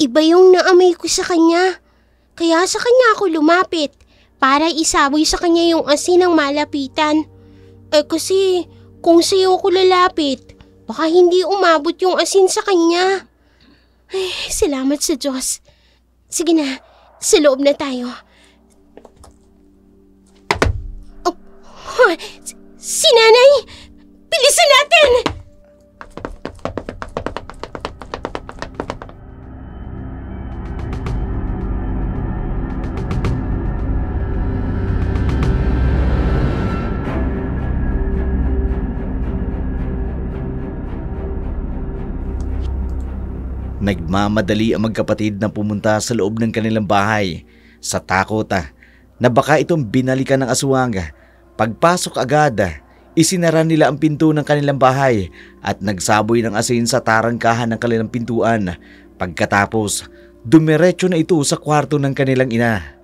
Iba yung naamoy ko sa kanya. Kaya sa kanya ako lumapit para isaboy sa kanya yung asin ng malapitan. Kasi kung sa'yo ako lalapit, baka hindi umabot yung asin sa kanya. Ay, salamat sa Diyos. Sige na, sa loob na tayo. Si Nanay! Bilisan natin! Nagmamadali ang magkapatid na pumunta sa loob ng kanilang bahay sa takot na baka itong binalikan ng aswang. Pagpasok agad, isinara nila ang pinto ng kanilang bahay at nagsaboy ng asin sa tarangkahan ng kanilang pintuan. Pagkatapos, dumiretso na ito sa kwarto ng kanilang ina.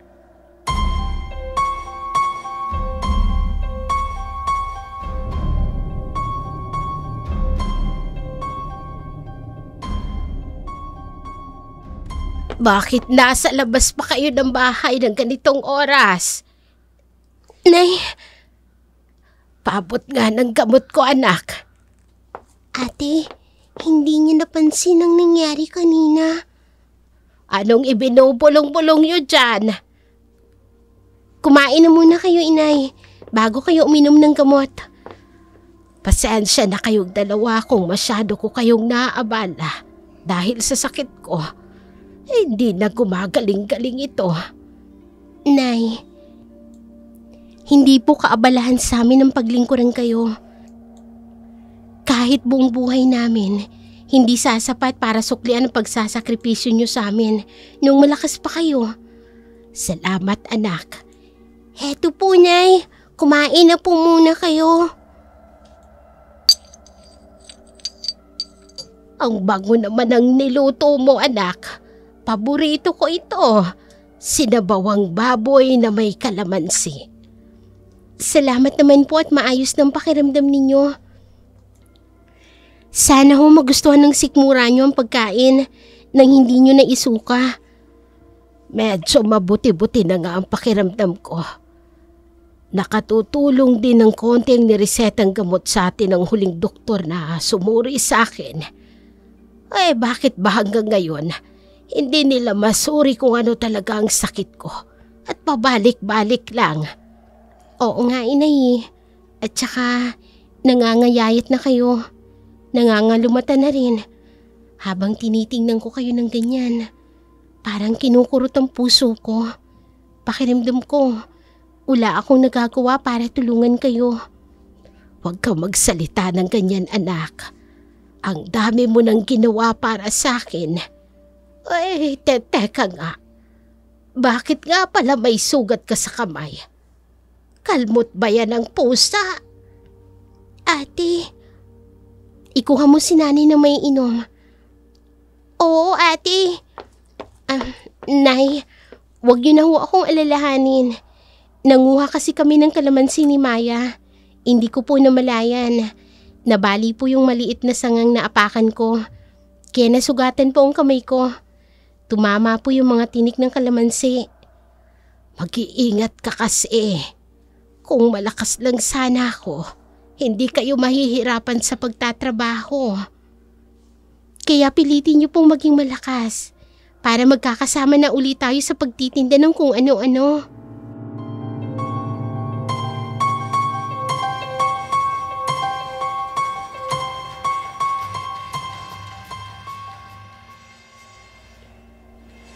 Bakit nasa labas pa kayo ng bahay ng ganitong oras? Nay, paabot nga ng gamot ko, anak. Ate, hindi niyo napansin ang nangyari kanina. Anong ibinubulong-bulong niyo dyan? Kumain na muna kayo, inay, bago kayo uminom ng gamot. Pasensya na kayong dalawa kung masyado ko kayong naaabala dahil sa sakit ko. Hindi na gumagaling-galing ito. Nay, hindi po kaabalahan sa amin ang paglingkuran kayo. Kahit buong buhay namin, hindi sasapat para suklian ang pagsasakripisyo niyo sa amin nung malakas pa kayo. Salamat, anak. Heto po, Nay. Kumain na po muna kayo. Ang bango naman ng niluto mo, anak. Paborito ko ito. Sinabawang baboy na may kalamansi. Salamat naman po at maayos ng pakiramdam ninyo. Sana ho magustuhan ng sikmura nyo ang pagkain nang hindi nyo naisuka. Medyo mabuti-buti na nga ang pakiramdam ko. Nakatutulong din ng konti ang niresetang gamot sa atin ng huling doktor na sumuri sa akin. Bakit ba hanggang ngayon hindi nila masuri kung ano talaga ang sakit ko at pabalik-balik lang? Oo nga, inay. At saka nangangayayat na kayo. Nangangalumata na rin. Habang tinitingnan ko kayo ng ganyan, parang kinukurot ang puso ko. Pakiramdam ko, wala akong nagagawa para tulungan kayo. Huwag kang magsalita ng ganyan, anak. Ang dami mo nang ginawa para sa akin. Teka nga. Bakit nga pala may sugat ka sa kamay? Kalmot ba yan ang pusa? Ate, ikuha mo si nanay na may inom. Oo, ate. Nay, wag niyo na ho akong alalahanin. Nanguha kasi kami ng kalamansi ni Maya. Hindi ko po namalayan. Nabali po yung maliit na sangang naapakan ko. Kaya nasugatan po ang kamay ko. Tumama po yung mga tinik ng kalamansi. Mag-iingat ka kasi. Kung malakas lang sana ako, hindi kayo mahihirapan sa pagtatrabaho. Kaya pilitin niyo pong maging malakas para magkakasama na ulit tayo sa pagtitinda ng kung ano-ano.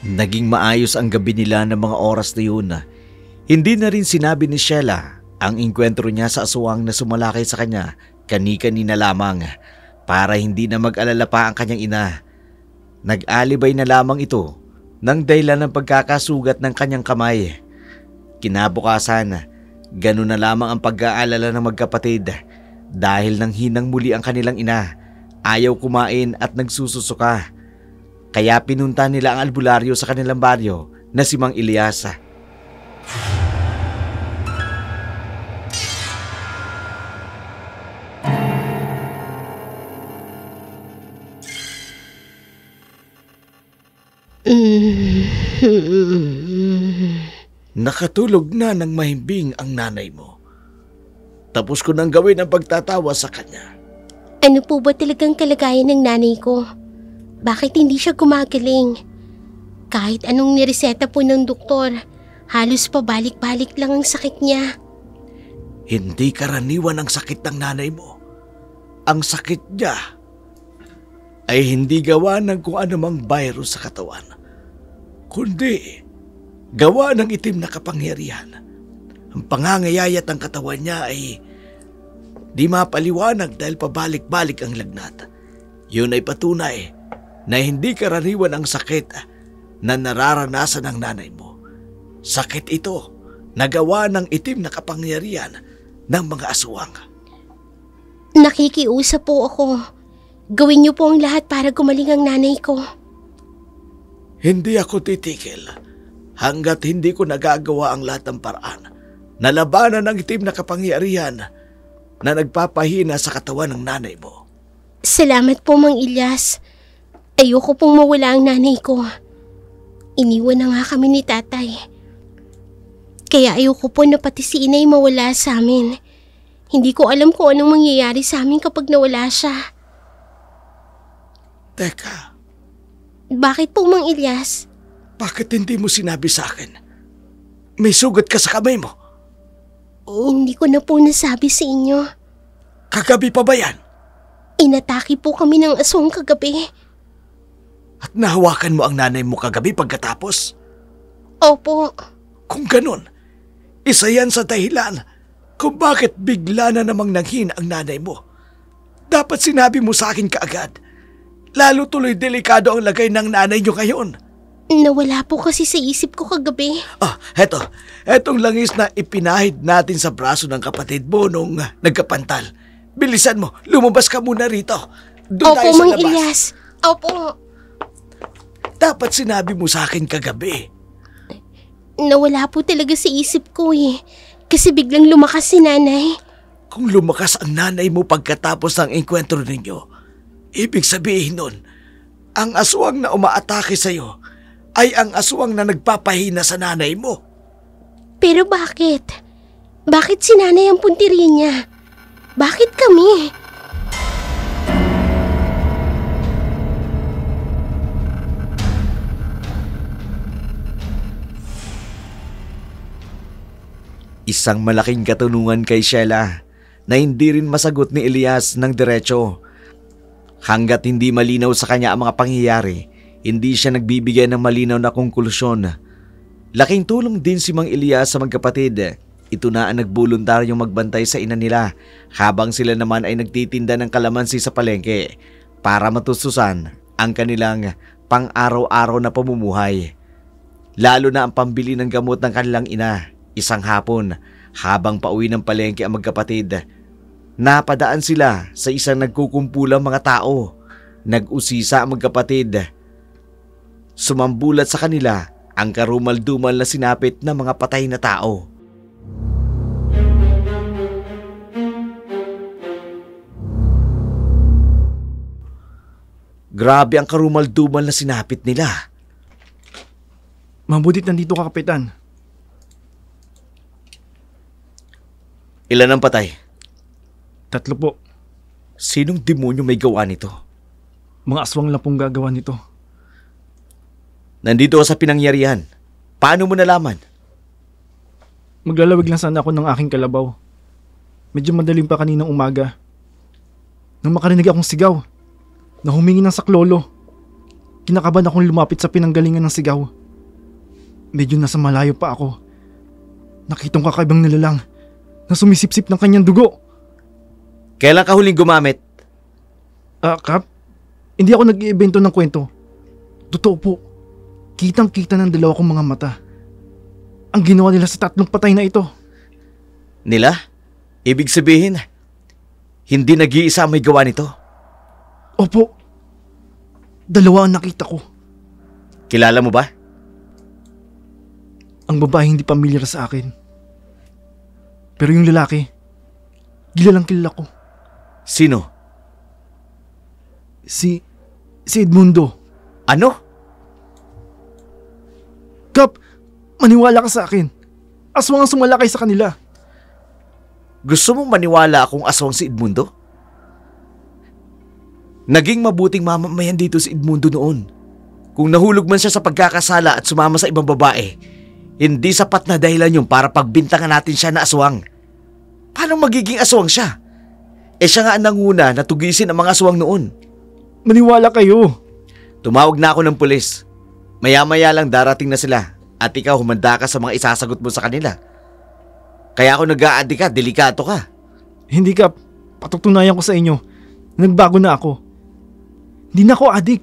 Naging maayos ang gabi nila ng mga oras na yun. Hindi na rin sinabi ni Sheila ang engkwentro niya sa aswang na sumalakay sa kanya kani-kanina lamang para hindi na mag-alala pa ang kanyang ina. Nag-alibay na lamang ito ng dahilan ng pagkakasugat ng kanyang kamay. Kinabukasan, ganun na lamang ang pag-aalala ng magkapatid dahil nang hinang muli ang kanilang ina. Ayaw kumain at nagsususuka. Kaya pinunta nila ang albularyo sa kanilang baryo na si Mang Elias. Nakatulog na ng mahimbing ang nanay mo. Tapos ko nang gawin ang pagtatawa sa kanya. Ano po ba talagang kalagayan ng nanay ko? Bakit hindi siya gumagaling? Kahit anong nireseta po ng doktor, halos pabalik-balik lang ang sakit niya. Hindi karaniwan ang sakit ng nanay mo. Ang sakit niya ay hindi gawa ng kung anumang virus sa katawan, kundi gawa ng itim na kapangyarihan. Ang pangangayayat ng katawan niya ay di mapaliwanag dahil pabalik-balik ang lagnat. Yun ay patunay na hindi karaniwan ang sakit na nararanasan ng nanay mo. Sakit ito na gawa ng itim na kapangyarihan ng mga aswang. Nakikiusap po ako. Gawin niyo po ang lahat para gumaling ang nanay ko. Hindi ako titigil hanggat hindi ko nagagawa ang lahat ng paraan na labanan ng itim na kapangyarihan na nagpapahina sa katawan ng nanay mo. Salamat po, Mang Ilyas. Ayoko pong mawala ang nanay ko. Iniwan na nga kami ni tatay. Kaya ayoko po na pati si inay mawala sa amin. Hindi ko alam kung anong mangyayari sa amin kapag nawala siya. Teka. Bakit po, Mang Ilyas? Bakit hindi mo sinabi sa akin? May sugat ka sa kamay mo. Hindi ko na po nasabi sa inyo. Kagabi pa ba yan? Inatake po kami ng aswang kagabi. At nahawakan mo ang nanay mo kagabi pagkatapos? Opo. Kung ganun, isa yan sa dahilan kung bakit bigla na namang nanghina ang nanay mo. Dapat sinabi mo sa akin kaagad. Lalo tuloy delikado ang lagay ng nanay niyo ngayon. Nawala po kasi sa isip ko kagabi. Etong langis na ipinahid natin sa braso ng kapatid mo nung nagkapantal. Bilisan mo, lumabas ka muna rito. Doon tayo sa labas. Opo, Mang Ilyas. Opo. Dapat sinabi mo sa akin kagabi. Nawala po talaga sa isip ko kasi biglang lumakas si nanay. Kung lumakas ang nanay mo pagkatapos ng engkwentro ninyo, ibig sabihin nun, ang aswang na umaatake sa'yo ay ang aswang na nagpapahina sa nanay mo. Pero bakit? Bakit si nanay ang puntirin niya? Bakit kami? Isang malaking katanungan kay Sheila na hindi rin masagot ni Elias ng diretso. Hanggat hindi malinaw sa kanya ang mga pangyayari, hindi siya nagbibigay ng malinaw na konklusyon. Laking tulong din si Mang Elias sa magkapatid. Ito na ang nagbuluntaryong magbantay sa ina nila habang sila naman ay nagtitinda ng kalamansi sa palengke para matustusan ang kanilang pang-araw-araw na pamumuhay. Lalo na ang pambili ng gamot ng kanilang ina. Isang hapon, habang pauwi ng palengke ang magkapatid, Napadaan sila sa isang nagkukumpulang mga tao. Nag-usisa ang magkapatid. Sumambulat sa kanila ang karumal-dumal na sinapit ng mga patay na tao. Grabe ang karumal-dumal na sinapit nila. Mabutit nandito ka, Kapitan. Ilan ang patay? 3 po. Sinong demonyo may gawa nito? Mga aswang lang pong gagawa nito. Nandito ka sa pinangyarihan. Paano mo nalaman? Maglalawig lang sana ako ng aking kalabaw. Medyo madaling pa kaninang umaga. Nang makarinig akong sigaw na humingi ng saklolo. Kinakabahan akong lumapit sa pinanggalingan ng sigaw. Medyo nasa malayo pa ako. Nakitong kakaibang nilalang na sumisipsip ng kanyang dugo. Kailan ka huling gumamit? Kap, hindi ako nag-iibento ng kwento. Totoo po. Kitang-kita ng 2 kong mga mata ang ginawa nila sa 3 patay na ito. Nila? Ibig sabihin, hindi nag-iisa ang may gawa nito? Opo. 2 ang nakita ko. Kilala mo ba? Ang babae hindi pamilyar sa akin. Pero yung lalaki, kilalang kilala ko. Sino? Si Edmundo. Ano? Kap, maniwala ka sa akin. Aswang ang sumalakay sa kanila. Gusto mong maniwala akong aswang si Edmundo? Naging mabuting mamamayan dito si Edmundo noon. Kung nahulog man siya sa pagkakasala at sumama sa ibang babae, hindi sapat na dahilan yun para pagbintangan natin siya na aswang. Paano magiging aswang siya? Siya nga ang nanguna na tugisin ang mga aswang noon. Maniwala kayo. Tumawag na ako ng pulis. Maya-maya lang darating na sila at ikaw humanda ka sa mga isasagot mo sa kanila. Kaya ako nag-aadika, delikato ka. Hindi, Kap. Patutunayan ko sa inyo. Nagbago na ako. Hindi na ako adik.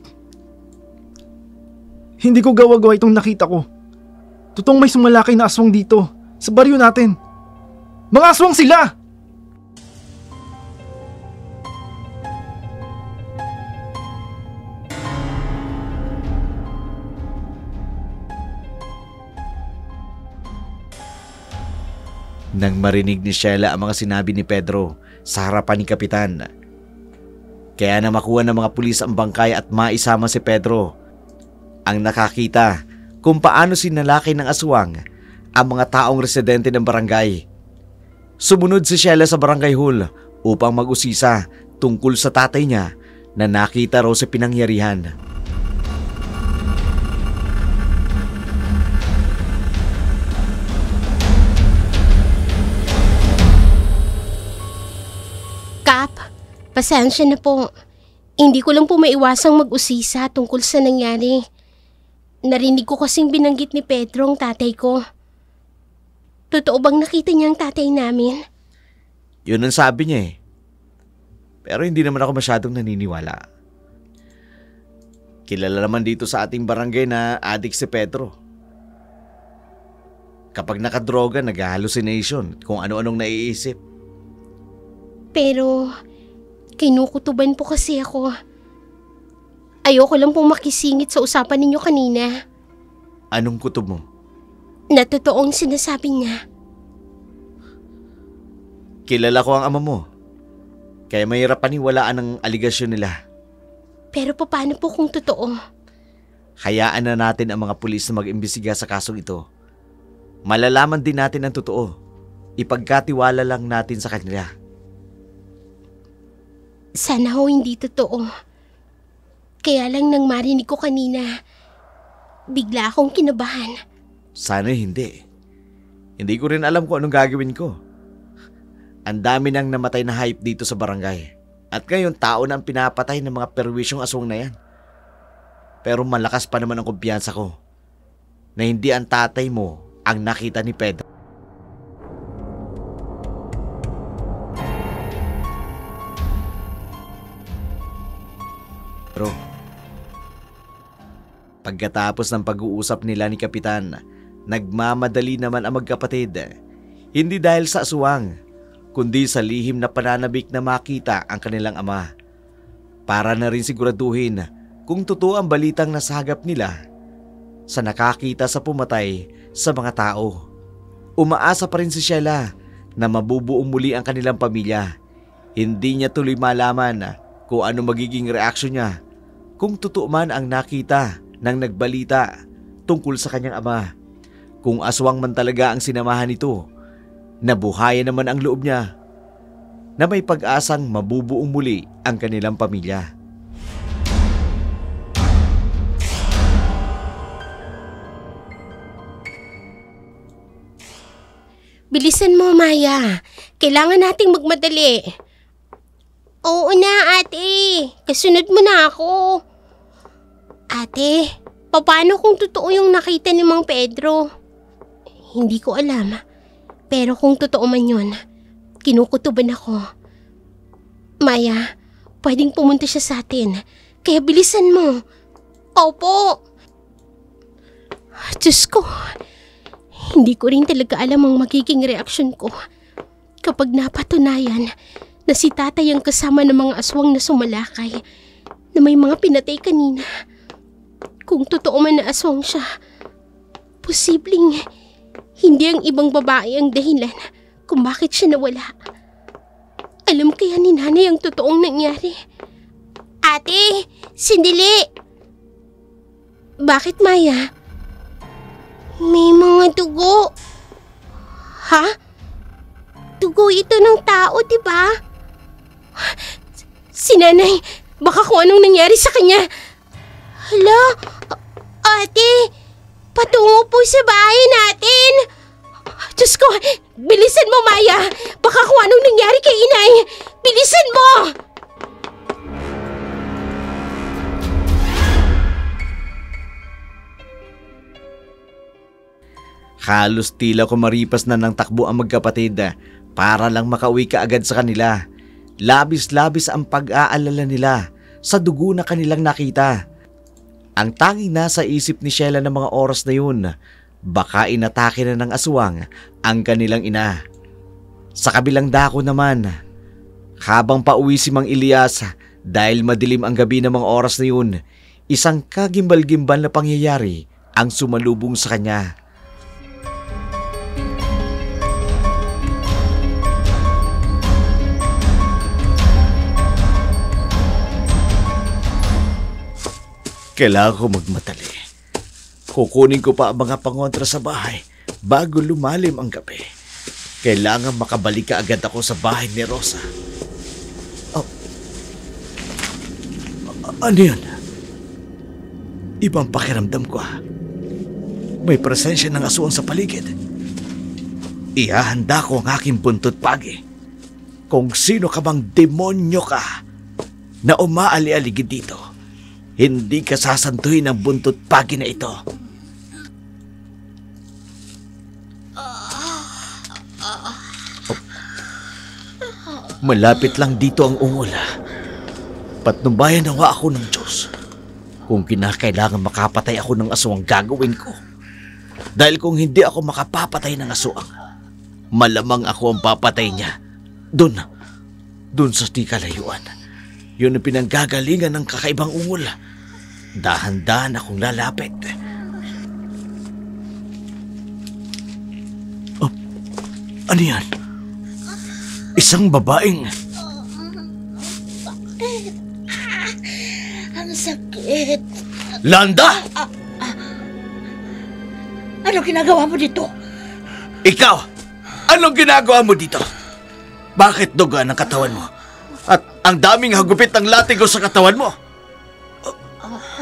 Hindi ko gawa-gawa itong nakita ko. Totoong may sumalakay na aswang dito, sa baryo natin. Mga aswang sila! Nang marinig ni Sheila ang mga sinabi ni Pedro sa harapan ni Kapitan. Kaya na makuha ng mga pulis ang bangkay at maisama si Pedro. Ang nakakita kung paano sinalakay ng aswang ang mga taong residente ng barangay. Sumunod si Sheila sa barangay hall upang mag-usisa tungkol sa tatay niya na nakita raw sa pinangyarihan. Kap, pasensya na po. Hindi ko lang po maiwasang mag-usisa tungkol sa nangyari. Narinig ko kasing binanggit ni Pedro ang tatay ko. Totoo bang nakita niya ang tatay namin? Yun ang sabi niya eh. Pero hindi naman ako masyadong naniniwala. Kilala naman dito sa ating barangay na adik si Pedro. Kapag nakadroga, nag-hallucination kung ano-anong naiisip. Pero kinukutuban po kasi ako. Ayoko lang pong makisingit sa usapan ninyo kanina. Anong kutob mo? Na totoong sinasabi niya. Kilala ko ang ama mo. Kaya mahirap paniwalaan ang aligasyon nila. Pero paano po kung totoo? Hayaan na natin ang mga pulis na mag-imbestiga sa kasong ito. Malalaman din natin ang totoo. Ipagkatiwala lang natin sa kanila. Sana ho hindi totoo. Kaya lang nang marinig ko kanina, bigla akong kinabahan. Sana hindi. Hindi ko rin alam kung anong gagawin ko. Ang dami nang namatay na hype dito sa barangay. At ngayon tao na ang pinapatay ng mga perwisyong aswang na yan. Pero malakas pa naman ang kumpiyansa ko na hindi ang tatay mo ang nakita ni Pedro. Pero pagkatapos ng pag-uusap nila ni Kapitan, nagmamadali naman ang magkapatid. Hindi dahil sa aswang, kundi sa lihim na pananabik na makita ang kanilang ama. Para na rin siguraduhin kung totoo ang balitang nasagap nila sa nakakita sa pumatay sa mga tao. Umaasa pa rin si Sheila na mabubuong muli ang kanilang pamilya. Hindi niya tuloy malaman kung ano magiging reaksyon niya kung totoo man ang nakita ng nagbalita tungkol sa kanyang ama. Kung aswang man talaga ang sinamahan nito, nabuhayan naman ang loob niya na may pag-asang mabubuong muli ang kanilang pamilya. Bilisan mo, Maya. Kailangan nating magmadali. Oo na, ate. Kasunod mo na ako. Ate, paano kung totoo yung nakita ni Mang Pedro? Hindi ko alam. Pero kung totoo man yun, kinukutuban ako. Maya, pwedeng pumunta siya sa atin. Kaya bilisan mo. Opo. Diyos ko. Hindi ko rin talaga alam ang magiging reaksyon ko kapag napatunayan na si tatay ang kasama ng mga aswang na sumalakay na may mga pinatay kanina. Kung totoo man na aswang siya, posibleng hindi ang ibang babae ang dahilan kung bakit siya nawala. Alam kaya ni nanay ang totoong nangyari. Ate, sandali! Bakit, Maya? May mga dugo. Ha? Dugo ito ng tao, diba? Si nanay, baka kung anong nangyari sa kanya. Hala, ate, patungo po sa bahay natin. Diyos ko, bilisan mo, Maya. Baka kung anong nangyari kay inay. Bilisan mo! Halos tila kumaripas na ng takbo ang magkapatid para lang makauwi kaagad sa kanila. Labis-labis ang pag-aalala nila sa dugo na kanilang nakita. Ang tanging nasa isip ni Sheila ng mga oras na yun, baka inatake na ng aswang ang kanilang ina. Sa kabilang dako naman, habang pauwi si Mang Elias dahil madilim ang gabi ng mga oras na yun, isang kagimbal-gimbal na pangyayari ang sumalubong sa kanya. Kailangan ko magmatali. Kukunin ko pa ang mga pangontra sa bahay bago lumalim ang gabi. Kailangan makabalik ka agad ako sa bahay ni Rosa. Oh. Ano yan? Ibang pakiramdam ko. May presensya ng aswang sa paligid. Ihahanda ko ang aking buntot pagi. Kung sino ka bang demonyo ka na umaali-aligid dito, hindi ka sasantuhin ng buntot pagi na ito. Malapit lang dito ang ungol. Patnubayan nawa ako ng Diyos. Kung kinakailangan makapatay ako ng aswang, gagawin ko. Dahil kung hindi ako makapapatay ng aswang, malamang ako ang papatay niya. Doon sa di kalayuan. Yun ang pinanggagalingan ng kakaibang ungol. Dahan-dahan akong lalapit. Oh, ano yan? Isang babaeng... Ang sakit. Landa! Ano ginagawa mo dito? Ikaw! Anong ginagawa mo dito? Bakit duga ang katawan mo? At ang daming hagupit ng latigo sa katawan mo.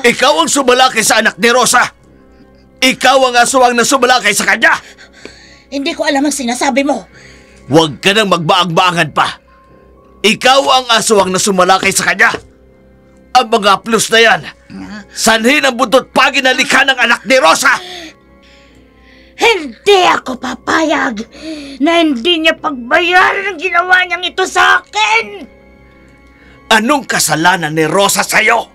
Ikaw ang sumalakay sa anak ni Rosa. Ikaw ang aswang na sumalakay sa kanya. Hindi ko alam ang sinasabi mo. Huwag ka nang magbaang-baangan pa. Ikaw ang aswang na sumalakay sa kanya. Ang mga plus na yan, sanhi ng buntot pagi na likha ng anak ni Rosa. Hindi ako papayag na hindi niya pagbayaran ang ginawa niyang ito sa akin. Anong kasalanan ni Rosa sa'yo?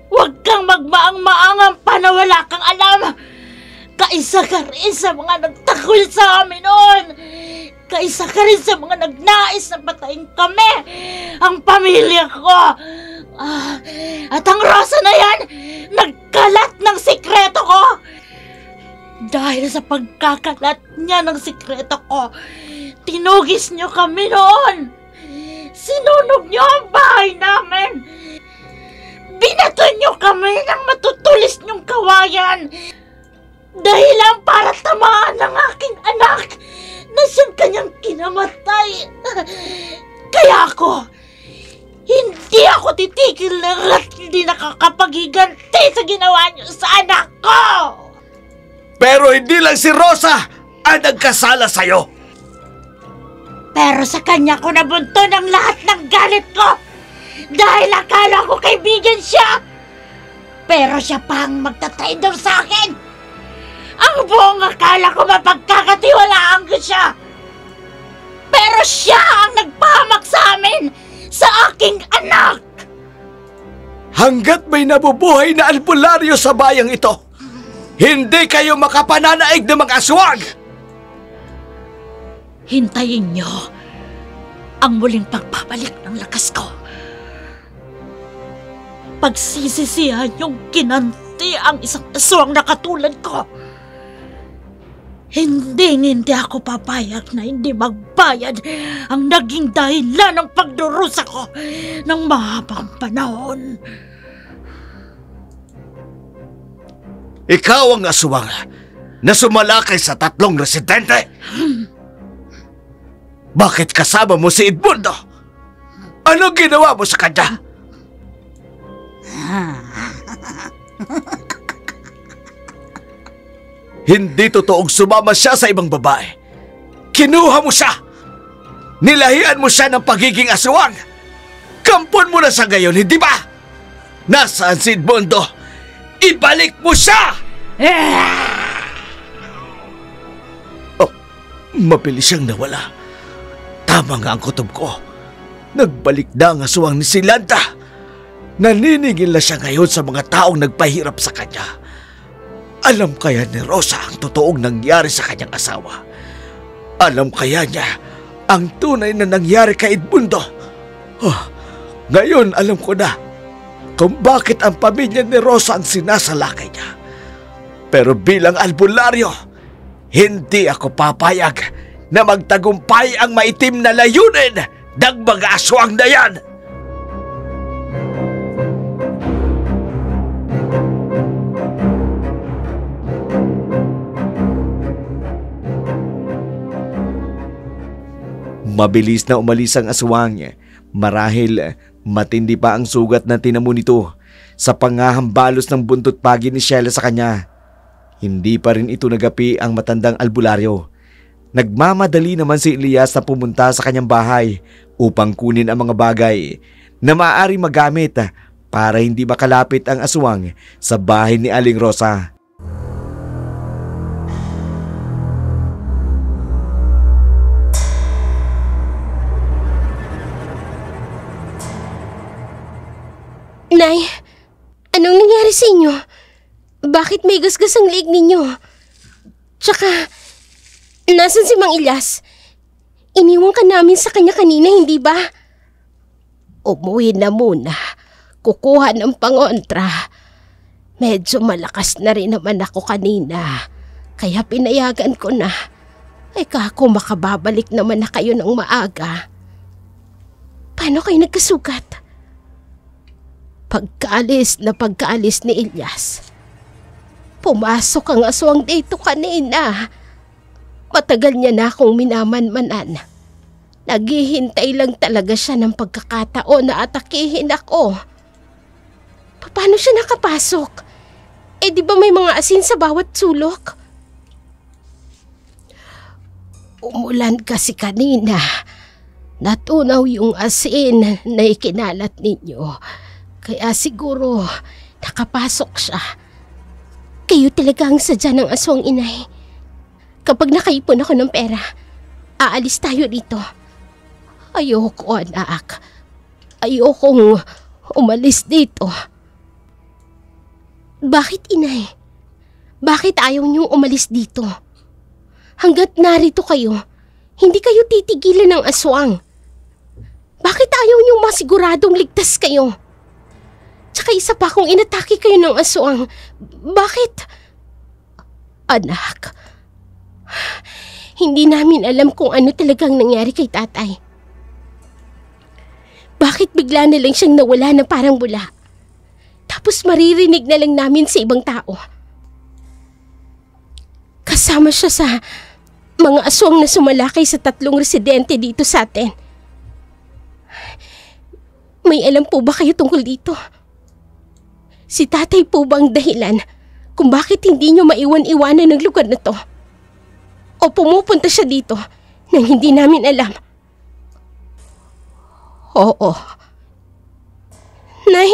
Huwag kang magmaang-maangang pa na wala kang alam. Kaisa ka rin sa mga nagtakol sa amin noon. Kaisa ka rin sa mga nagnais na patayin kami, ang pamilya ko. At ang Rosa na yan, nagkalat ng sikreto ko. Dahil sa pagkakalat niya ng sikreto ko, tinugis niyo kami noon. Sinunog niyo ang bahay namin. Binato niyo kami ng matutulis niyong kawayan. Dahilan para tamaan ng aking anak na siyang kanyang kinamatay. Kaya hindi ako titigil na hindi nakakapaghiganti sa ginawa niyo sa anak ko. Pero hindi lang si Rosa ang nagkasala sa'yo. Pero sa kanya ko nabunto ng lahat ng galit ko dahil akala ko kaibigan siya. Pero siya pa ang magtatraidor sa akin. Ang buong akala ko mapagkakatiwalaan ko siya. Pero siya ang nagpahamak sa amin, sa aking anak. Hanggat may nabubuhay na albularyo sa bayang ito, hindi kayo makapananaig ng mga aswang! Hintayin niyo ang muling pagbabalik ng lakas ko. Pagsisisihan yung kinanti ang isang aswang na katulad ko. Hindi ako papayag na hindi magbayad ang naging dahilan ng pagdurusa ko ng mahabang panahon. Ikaw ang aswang na sumalakay sa 3 residente. Bakit kasama mo si Edmundo? Anong ginawa mo sa kanya? Hindi totoong sumama siya sa ibang babae. Kinuha mo siya. Nilahian mo siya ng pagiging aswang. Kampon mo na sa ngayon, hindi ba? Nasaan si Edmundo? Ibalik mo siya! Oh, mabilis siyang nawala. Tama nga ang kutob ko. Nagbalik na ang aswang ni Silanta. Naniningil na siya ngayon sa mga taong nagpahirap sa kanya. Alam kaya ni Rosa ang totoong nangyari sa kanyang asawa? Alam kaya niya ang tunay na nangyari kay Edmundo? Ngayon alam ko na kung bakit ang pamilya ni Rosa ang sinasalakay niya. Pero bilang albularyo, hindi ako papayag na magtagumpay ang maitim na layunin ng mga aswang na yan. Mabilis na umalis ang aswang. Marahil matindi pa ang sugat na tinamo nito sa pangahambalos ng buntot pagi ni Sheila sa kanya. Hindi pa rin ito nagapi ang matandang albularyo. Nagmamadali naman si Elias na pumunta sa kanyang bahay upang kunin ang mga bagay na maaari magamit para hindi makalapit ang aswang sa bahay ni Aling Rosa. Nay, anong nangyari sa inyo? Bakit may gasgas ang leeg ninyo? Tsaka, nasan si Mang Elias? Iniwan ka namin sa kanya kanina, hindi ba? Umuwi na muna. Kukuha ng pangontra. Medyo malakas na rin naman ako kanina. Kaya pinayagan ko na. Kako makababalik naman na kayo ng maaga. Paano kayo nagkasugat? Pagkaalis ni Elias, pumasok ang aswang dito kanina. Matagal niya na akong minamanmanan. Naghihintay lang talaga siya ng pagkakataon na atakihin ako. Paano siya nakapasok? Di ba may mga asin sa bawat sulok? Umulan kasi kanina. Natunaw yung asin na ikinalat ninyo. Kaya siguro nakapasok siya. Kayo talaga ang sadya ng aswang, inay. Kapag nakaipon ako ng pera, aalis tayo dito. Ayoko, anak. Ayokong umalis dito. Bakit, inay? Bakit ayaw niyong umalis dito? Hanggat narito kayo, hindi kayo titigilan ng aswang. Bakit ayaw niyong masiguradong ligtas kayo? Tsaka isa pa kung inatake kayo ng aswang, bakit? Anak, hindi namin alam kung ano talagang nangyari kay tatay. Bakit bigla na lang siyang nawala na parang bula? Tapos maririnig na lang namin sa ibang tao. Kasama siya sa mga aswang na sumalakay sa 3 residente dito sa atin. May alam po ba kayo tungkol dito? Si tatay po ba ang dahilan kung bakit hindi niyo maiwan-iwanan ng lugar na to? O pumupunta siya dito nang hindi namin alam? Oo. Nay,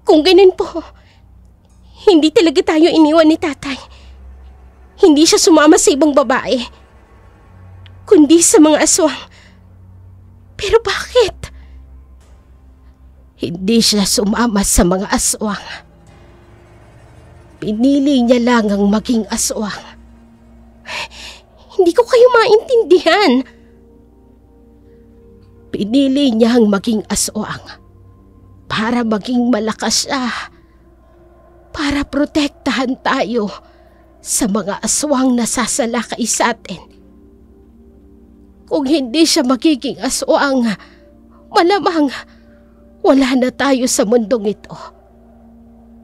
kung ganun po, hindi talaga tayo iniwan ni tatay. Hindi siya sumama sa ibang babae, kundi sa mga aswang. Pero bakit? Hindi siya sumama sa mga aswang. Pinili niya lang ang maging aswang. Hindi ko kayo maintindihan. Pinili niya ang maging aswang para maging malakas siya. Para protektahan tayo sa mga aswang na sasalakay sa atin. Kung hindi siya magiging aswang, malamang wala na tayo sa mundong ito.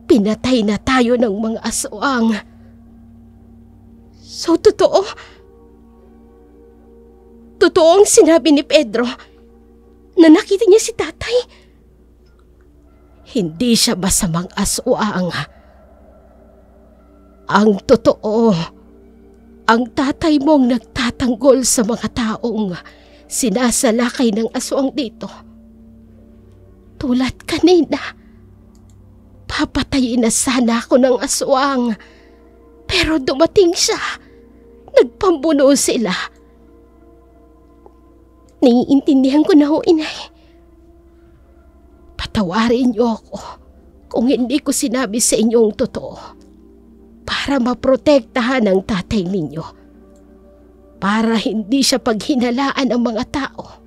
Pinatay na tayo ng mga aswang. So, totoo? Totoo ang sinabi ni Pedro na nakita niya si tatay? Hindi siya masamang aswang. Ang totoo, ang tatay mong nagtatanggol sa mga taong sinasalakay ng aswang dito. Tulad kanina, papatayin na sana ako ng aswang. Pero dumating siya, nagpambuno sila. Naiintindihan ko na ho, inay. Patawarin niyo ako kung hindi ko sinabi sa inyong totoo. Para maprotektahan ang tatay ninyo. Para hindi siya paghinalaan ng mga tao.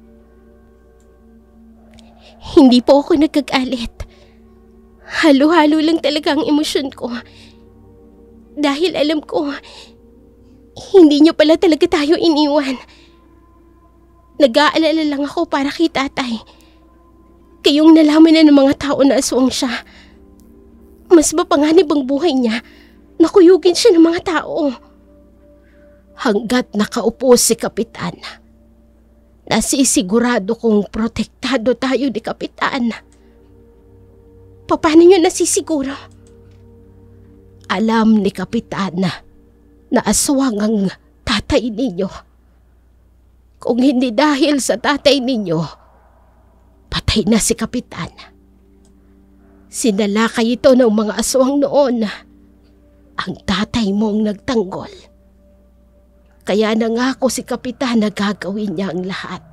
Hindi po ako nagkagalit. Halo-halo lang talaga ang emosyon ko. Dahil alam ko, hindi niyo pala talaga tayo iniwan. Nag-aalala lang ako para kay tatay. Kayong nalaman na ng mga tao na aswang siya. Mas mapanganib ang buhay niya. Nakuyugin siya ng mga tao. Hanggat nakaupo si Kapitan, nasisigurado kong protektado tayo ni Kapitan. Paano niyo nasisiguro? Alam ni Kapitan na aswang ang tatay ninyo. Kung hindi dahil sa tatay ninyo, patay na si Kapitan. Sinalakay ito ng mga aswang noon. Ang tatay mong nagtanggol. Kaya nangako si Kapitan na gagawin niya ang lahat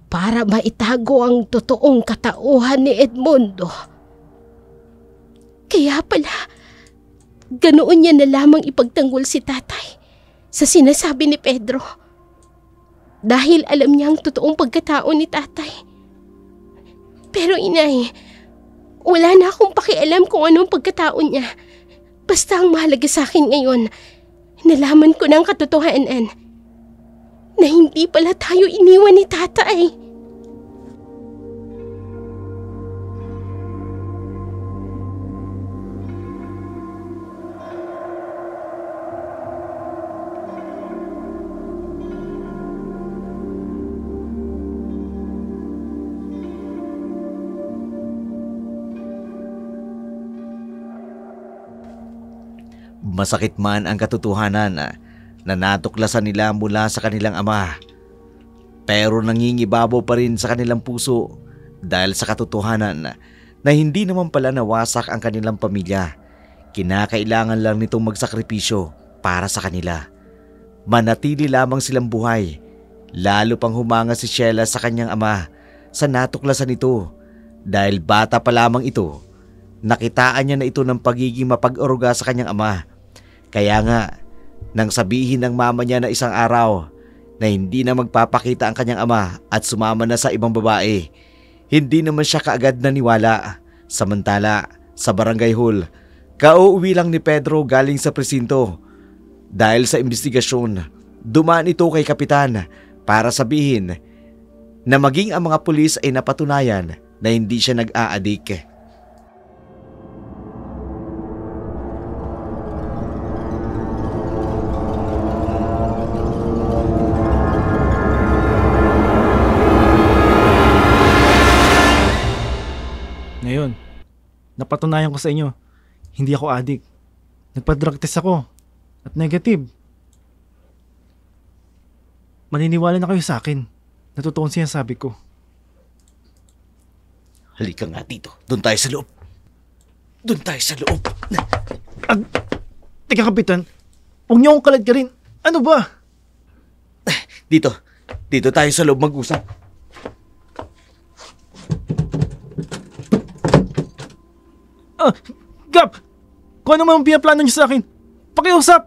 para maitago ang totoong katauhan ni Edmundo. Kaya pala, ganoon niya na lamang ipagtanggol si tatay sa sinasabi ni Pedro. Dahil alam niya ang totoong pagkatao ni tatay. Pero inay, wala na akong pakialam kung anong pagkatao niya. Basta ang mahalaga sa akin ngayon, nalaman ko ng katotohanan na hindi pala tayo iniwan ni tatay. Masakit man ang katotohanan na natuklasan nila mula sa kanilang ama. Pero nangingibabaw pa rin sa kanilang puso dahil sa katotohanan na hindi naman pala nawasak ang kanilang pamilya. Kinakailangan lang nitong magsakripisyo para sa kanila. Manatili lamang silang buhay. Lalo pang humanga si Sheila sa kanyang ama sa natuklasan nito. Dahil bata pa lamang ito, nakitaan niya na ito ng pagiging mapag-aruga sa kanyang ama. Kaya nga, nang sabihin ng mama niya na isang araw na hindi na magpapakita ang kanyang ama at sumama na sa ibang babae. Hindi naman siya kaagad naniwala. Samantala, sa barangay hall, kauuwi lang ni Pedro galing sa presinto. Dahil sa investigasyon, dumaan ito kay kapitan para sabihin na maging ang mga pulis ay napatunayan na hindi siya nag-aadik. Ngayon, napatunayan ko sa inyo, hindi ako addict. Nagpa-drug test ako at negative. Maniniwala na kayo sa akin. Natotoo ang sinasabi ko. Halika nga dito. Doon tayo sa loob. Doon tayo sa loob. Teka, Kapitan. Huwag niyo akong kalad ka rin. Ano ba? Dito. Dito tayo sa loob mag-usap. Gap! Kung ano man ang pinaplano niyo sa akin, pakiusap!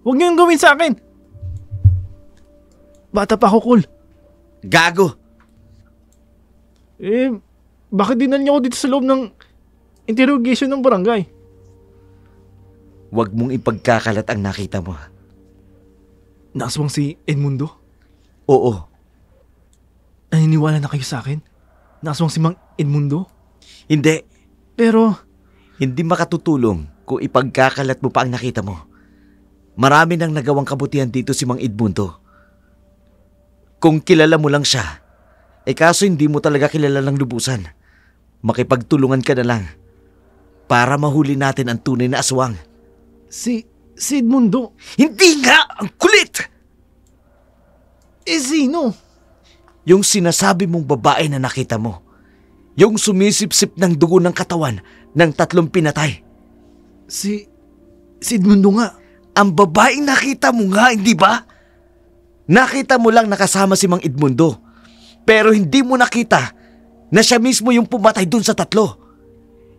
Huwag niyo yung gawin sa akin! Bata pa ako, Cole. Gago! Bakit dinan niyo ako dito sa loob ng interrogation ng barangay? Huwag mong ipagkakalat ang nakita mo. Nakaswang si Edmundo? Oo, Naniniwala na kayo sa akin? Nakaswang si Mang Edmundo? hindi. Pero, Hindi makatutulong kung ipagkakalat mo pa ang nakita mo. Marami nang nagawang kabutihan dito si Mang Edmundo. Kung kilala mo lang siya, kaso hindi mo talaga kilala ng lubusan. Makipagtulungan ka na lang para mahuli natin ang tunay na aswang. si Edmundo, Hindi nga! Ang kulit! sino? Yung sinasabi mong babae na nakita mo. Yung sumisipsip ng dugo ng katawan ng 3 pinatay. Si Edmundo nga. Ang babaeng nakita mo nga, hindi ba? Nakita mo lang nakasama si Mang Edmundo. Pero hindi mo nakita na siya mismo yung pumatay dun sa 3.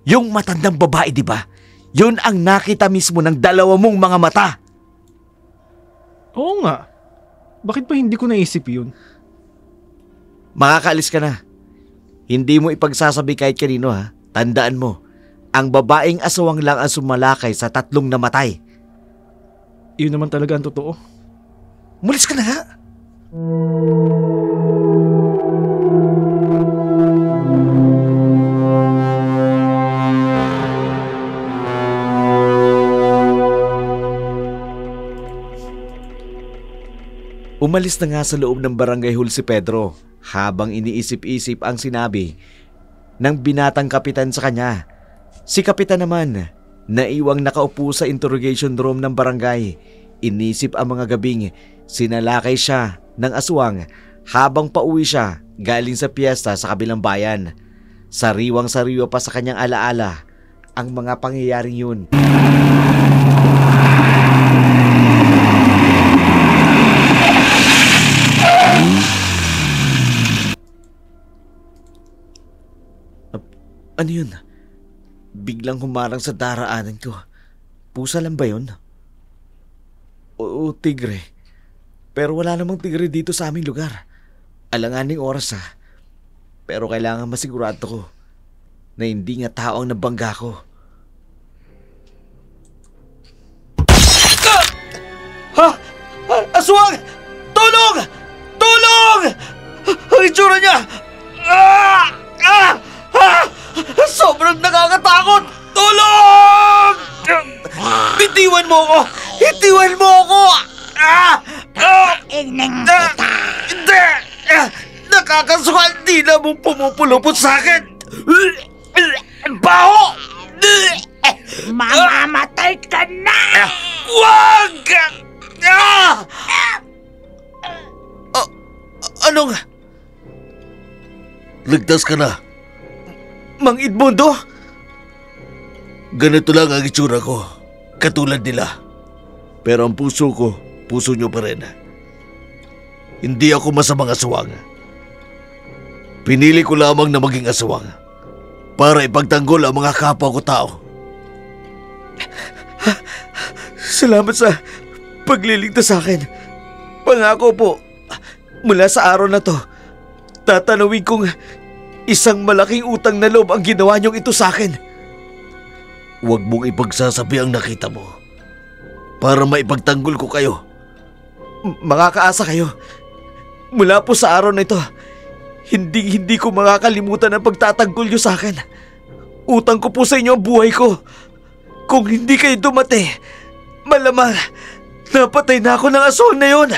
Yung matandang babae, di ba? Yun ang nakita mismo ng 2 mong mga mata. Oo nga. Bakit pa hindi ko naisip yun? Makakaalis ka na. Hindi mo ipagsasabi kahit kanino, ha. Tandaan mo, ang babaeng aswang lang ang sumalakay sa 3 namatay. Yun naman talaga ang totoo. Mulis ka na nga. Umalis na nga sa loob ng barangay hall si Pedro habang iniisip-isip ang sinabi ng binatang kapitan sa kanya. Si kapitan naman, naiwang nakaupo sa interrogation room ng barangay. Inisip ang mga gabing sinalakay siya ng aswang habang pauwi siya galing sa piyesta sa kabilang bayan. Sariwang-sariwa pa sa kanyang alaala ang mga pangyayaring yun. Ano yun? Biglang humarang sa daraanan ko. Pusa lang ba yun? Oo, tigre. Pero wala namang tigre dito sa aming lugar. Alanganing oras ha. Pero kailangan masigurado ko na hindi nga tao ang nabangga ko. Ha? Aswang! Tulong! Tulong! Ang itsura niya! Sobrang nakakatakot! Tulong! Bitiwan mo ako! Bitiwan mo ako! Igning kita! Hindi! Nakakasuhan, di na mong pumupulupot sa akin! Baho! Mamamatay ka na! Wag! Anong? Ligtas ka na. Mang Edmundo? Ganito lang ang itsura ko. Katulad nila. Pero ang puso ko, puso nyo pa rin. Hindi ako masamang aswang. Pinili ko lamang na maging aswang para ipagtanggol ang mga kapwa ko tao. Salamat sa pagliligtas sa akin. Pangako po, mula sa araw na to, tatanawin kong isang malaking utang na loob ang ginawa niyong ito sa akin. Huwag mong ipagsasabi ang nakita mo para maipagtanggol ko kayo. Makakaasa kayo. Mula po sa araw na ito, hindi ko makakalimutan ang pagtatanggol niyo sa akin. Utang ko po sa inyo ang buhay ko. Kung hindi kayo dumati, malamang napatay na ako ng aswang na yon.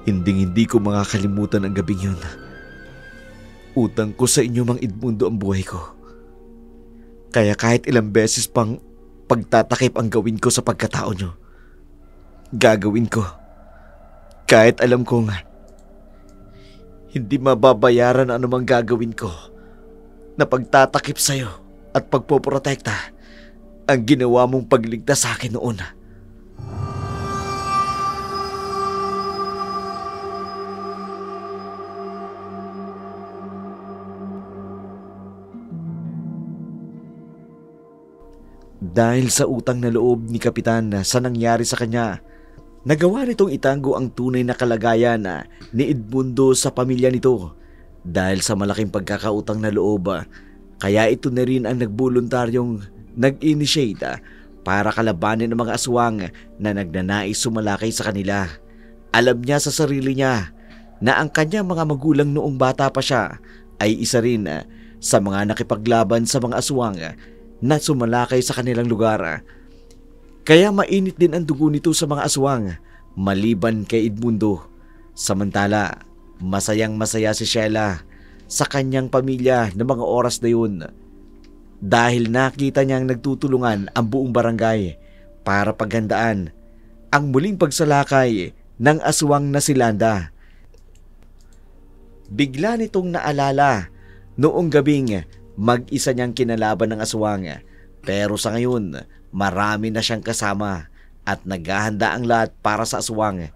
Hindi ko makakalimutan ang gabing yun. Utang ko sa inyo, Mang Edmundo, ang buhay ko. Kaya kahit ilang beses pang pagtatakip ang gawin ko sa pagkatao nyo, gagawin ko. Kahit alam kong hindi mababayaran ang anumang gagawin ko na pagtatakip sa'yo at pagpoprotekta ang ginawa mong pagligtas sa akin noon. Dahil sa utang na loob ni Kapitan sa nangyari sa kanya, nagawa nitong itango ang tunay na kalagayan ni Edmundo sa pamilya nito. Dahil sa malaking pagkakautang na loob, kaya ito na rin ang nagboluntaryong nag-initiate para kalabanin ang mga aswang na nagnanais sumalakay sa kanila. Alam niya sa sarili niya na ang kanyang mga magulang noong bata pa siya ay isa rin sa mga nakipaglaban sa mga aswang na sumalakay sa kanilang lugar. Kaya mainit din ang dugo nito sa mga aswang maliban kay Edmundo. Samantala, masayang masaya si Sheila sa kanyang pamilya ng mga oras na yun dahil nakita niyang nagtutulungan ang buong barangay para paghandaan ang muling pagsalakay ng aswang na si Landa. Bigla nitong naalala noong gabing mag-isa niyang kinalaban ng aswang, pero sa ngayon marami na siyang kasama at naghahanda ang lahat para sa aswang.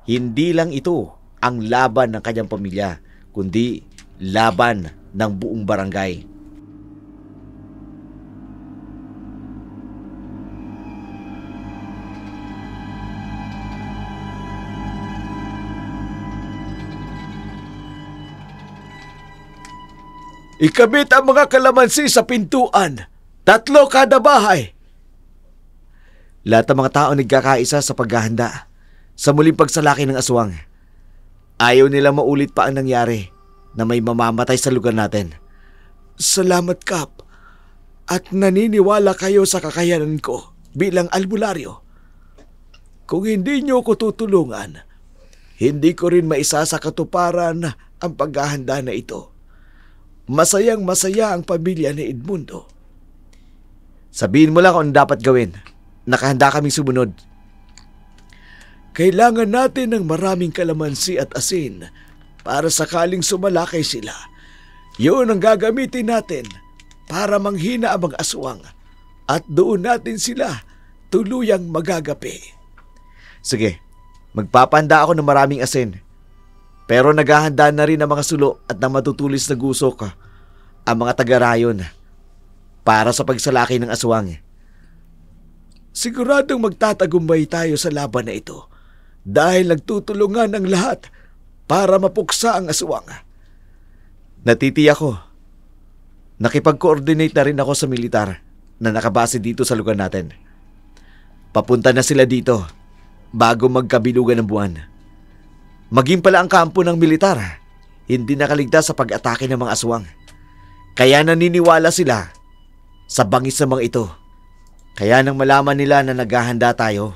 Hindi lang ito ang laban ng kanyang pamilya, kundi laban ng buong barangay. Ikabit ang mga kalamansi sa pintuan. 3 kada bahay. Lahat ng mga tao nagkakaisa sa paghahanda sa muling pagsalaki ng aswang. Ayaw nila maulit pa ang nangyari na may mamamatay sa lugar natin. Salamat, Kap. At naniniwala kayo sa kakayanan ko bilang albularyo. Kung hindi niyo ko tutulungan, hindi ko rin maisa sa katuparan ang paghahanda na ito. Masayang masaya ang pamilya ni Edmundo. Sabihin mo lang kung ano dapat gawin. Nakahanda kaming sumunod. Kailangan natin ng maraming kalamansi at asin para sakaling sumalakay sila. Yun ang gagamitin natin para manghina ang mga aswang at doon natin sila tuluyang magagapi. Sige, magpapahanda ako ng maraming asin. Pero naghahanda na rin ang mga sulo at ng matutulis na gusok ang mga taga-rayon para sa pagsalaki ng aswang. Siguradong magtatagumpay tayo sa laban na ito dahil nagtutulungan ang lahat para mapuksa ang aswang. Natitiyak ko. Nakipag-coordinate na rin ako sa militar na nakabase dito sa lugar natin. Papunta na sila dito bago magkabilugan ng buwan. Maging pala ang kampo ng militar, hindi nakaligtas sa pag-atake ng mga aswang. Kaya naniniwala sila sa bangis ng mga ito. Kaya nang malaman nila na naghahanda tayo,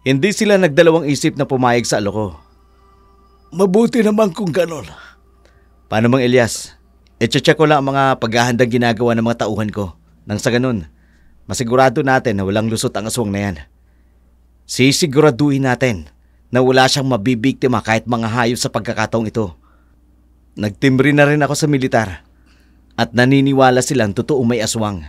hindi sila nagdalawang isip na pumayag sa aloko. Mabuti naman kung ganon. Paano Mang Elias? I-check ko lang ang mga paghahandang ginagawa ng mga tauhan ko. Nang sa ganun, masigurado natin na walang lusot ang aswang na yan. Sisiguraduhin natin na wala siyang mabibiktima kahit mga hayop sa pagkakataong ito. Nagtimbre na rin ako sa militar at naniniwala silang totoo may aswang.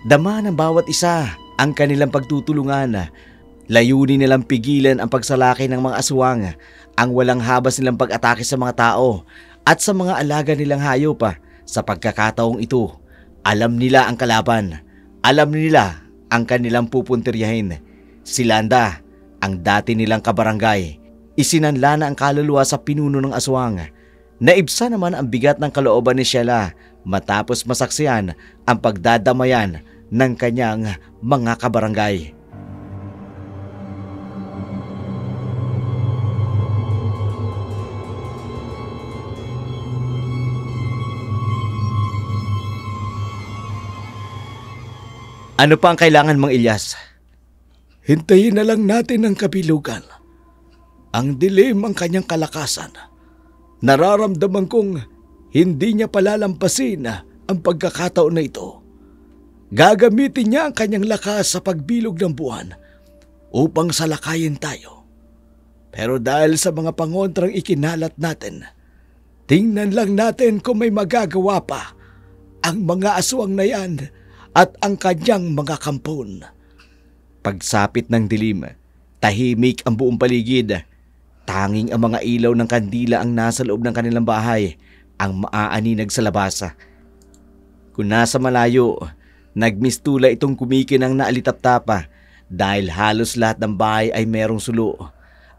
Dama ng bawat isa ang kanilang pagtutulungan Layunin nilang pigilan ang pagsalaki ng mga aswang, ang walang habas nilang pag-atake sa mga tao at sa mga alaga nilang hayop. Sa pagkakataong ito, alam nila ang kalaban. Alam nila ang kanilang pupuntiryahin. Si Landa, ang dati nilang kabarangay, isinanla na ang kaluluwa sa pinuno ng aswang. Naibsa naman ang bigat ng kalooban ni Sheila matapos masaksiyan ang pagdadamayan ng kanyang mga kabarangay. Ano pa ang kailangan mong Ilyas? Hintayin na lang natin ang kabilugan. Ang dilim ang kanyang kalakasan. Nararamdaman kong hindi niya palalampasin ang pagkakataon na ito. Gagamitin niya ang kanyang lakas sa pagbilog ng buwan upang salakayin tayo. Pero dahil sa mga pangontrang ikinalat natin, tingnan lang natin kung may magagawa pa ang mga aswang na yan at ang kanyang mga kampon. Pagsapit ng dilim, tahimik ang buong paligid. Tanging ang mga ilaw ng kandila ang nasa loob ng kanilang bahay ang maaaninag sa labas. Kung nasa malayo, nagmistula itong kumikinang naalitap-tapa dahil halos lahat ng bahay ay merong sulo.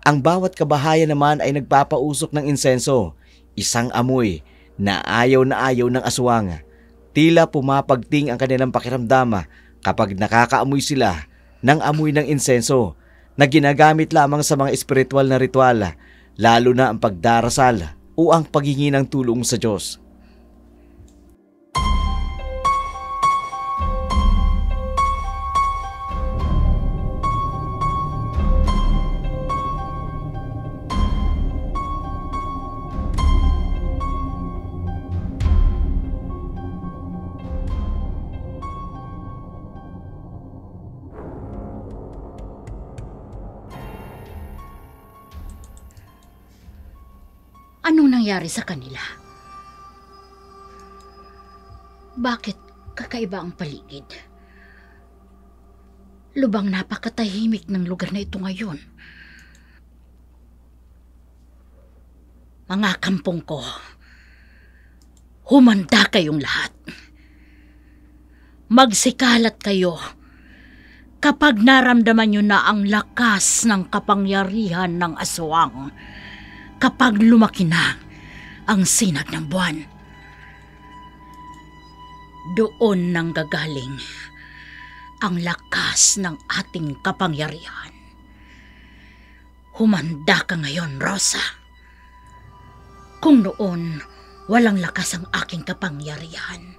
Ang bawat kabahayan naman ay nagpapausok ng insenso, isang amoy na ayaw ng aswang. Tila pumapagting ang kanilang pakiramdam kapag nakakaamoy sila ng amoy ng insenso na ginagamit lamang sa mga espiritual na ritual, lalo na ang pagdarasal o ang paghingi ng tulong sa Diyos. Anong nangyari sa kanila? Bakit kakaiba ang paligid? Lubang napakatahimik ng lugar na ito ngayon. Mga kampong ko, humanda kayong lahat. Magsikalat kayo kapag naramdaman nyo na ang lakas ng kapangyarihan ng aswang. Kapag lumaki na ang sinag ng buwan, doon nang gagaling ang lakas ng ating kapangyarihan. Humanda ka ngayon, Rosa. Kung noon walang lakas ang aking kapangyarihan,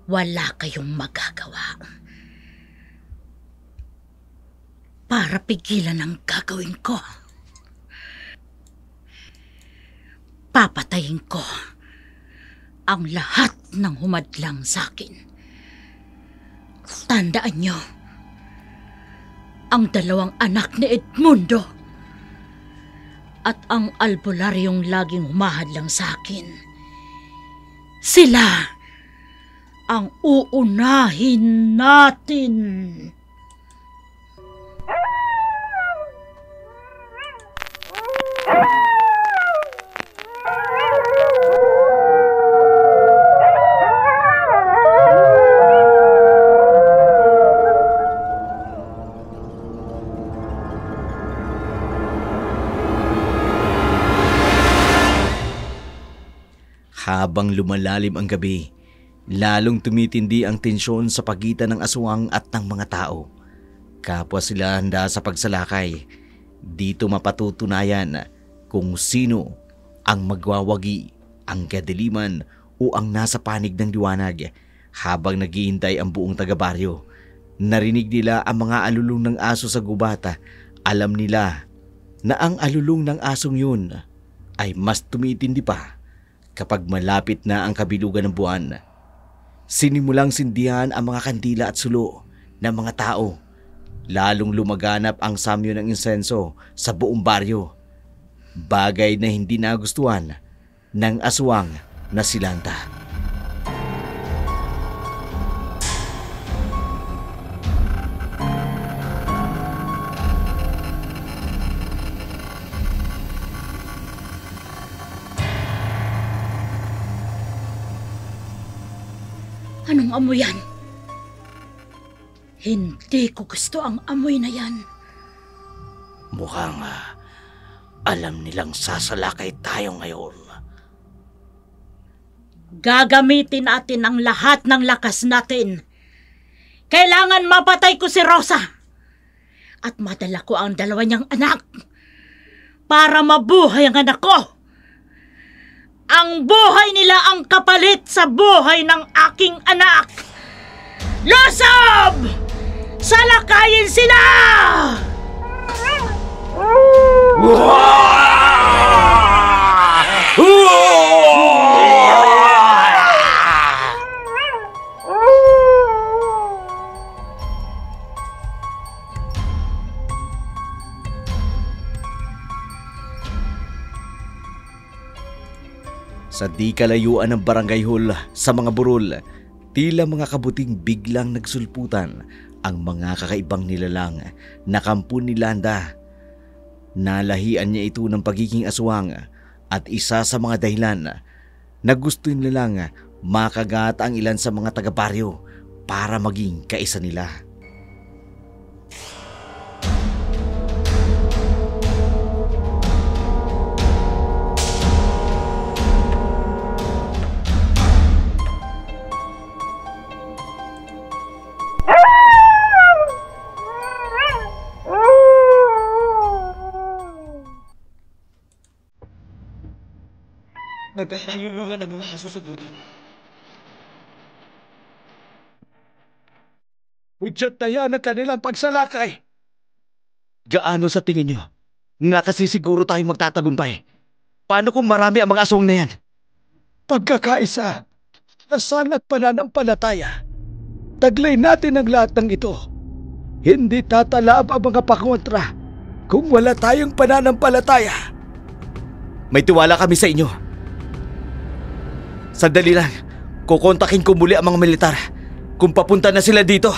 wala kayong magagawa para pigilan ang gagawin ko. Papatayin ko ang lahat ng humadlang sa akin. Tandaan nyo, ang 2 anak ni Edmundo at ang albularyong laging humahadlang sa akin. Sila ang uunahin natin. Habang lumalalim ang gabi, lalong tumitindi ang tensyon sa pagitan ng aswang at ng mga tao. Kapwa sila handa sa pagsalakay. Dito mapatutunayan kung sino ang magwawagi, ang kadiliman o ang nasa panig ng liwanag. Habang naghihintay ang buong taga-baryo, narinig nila ang mga alulong ng aso sa gubata. Alam nila na ang alulong ng asong yun ay mas tumitindi pa kapag malapit na ang kabilugan ng buwan. Sinimulang sindihan ang mga kandila at sulo ng mga tao. Lalong lumaganap ang samyo ng insenso sa buong baryo. Bagay na hindi nagustuhan ng aswang na si Landa. Anong amoy yan? Hindi ko gusto ang amoy na yan. Mukhang alam nilang sasalakay tayo ngayon. Gagamitin natin ang lahat ng lakas natin. Kailangan mapatay ko si Rosa. At madala ko ang dalawa niyang anak. Para mabuhay ang anak ko. Ang buhay nila ang kapalit sa buhay ng aking anak. Lusob! Salakayin sila! Sa di kalayuan ng barangay hall sa mga burol, tila mga kabuting biglang nagsulputan ang mga kakaibang nilalang na kampo ni Landa. Nalahian niya ito ng pagiging aswang at isa sa mga dahilan na gusto nilang makagat ang ilan sa mga taga-baryo para maging kaisa nila. Hudyat na yan ang kanilang pagsalakay. Gaano sa tingin nyo? Nga kasi siguro tayong magtatagumpay. Paano kung marami ang mga aswang na yan? Pagkakaisa, nasanat pananampalataya. Taglay natin ang lahat ng ito. Hindi tatalab ang mga pakontra kung wala tayong pananampalataya. May tiwala kami sa inyo. Sandali lang, kukontakin ko muli ang mga militar kung papunta na sila dito.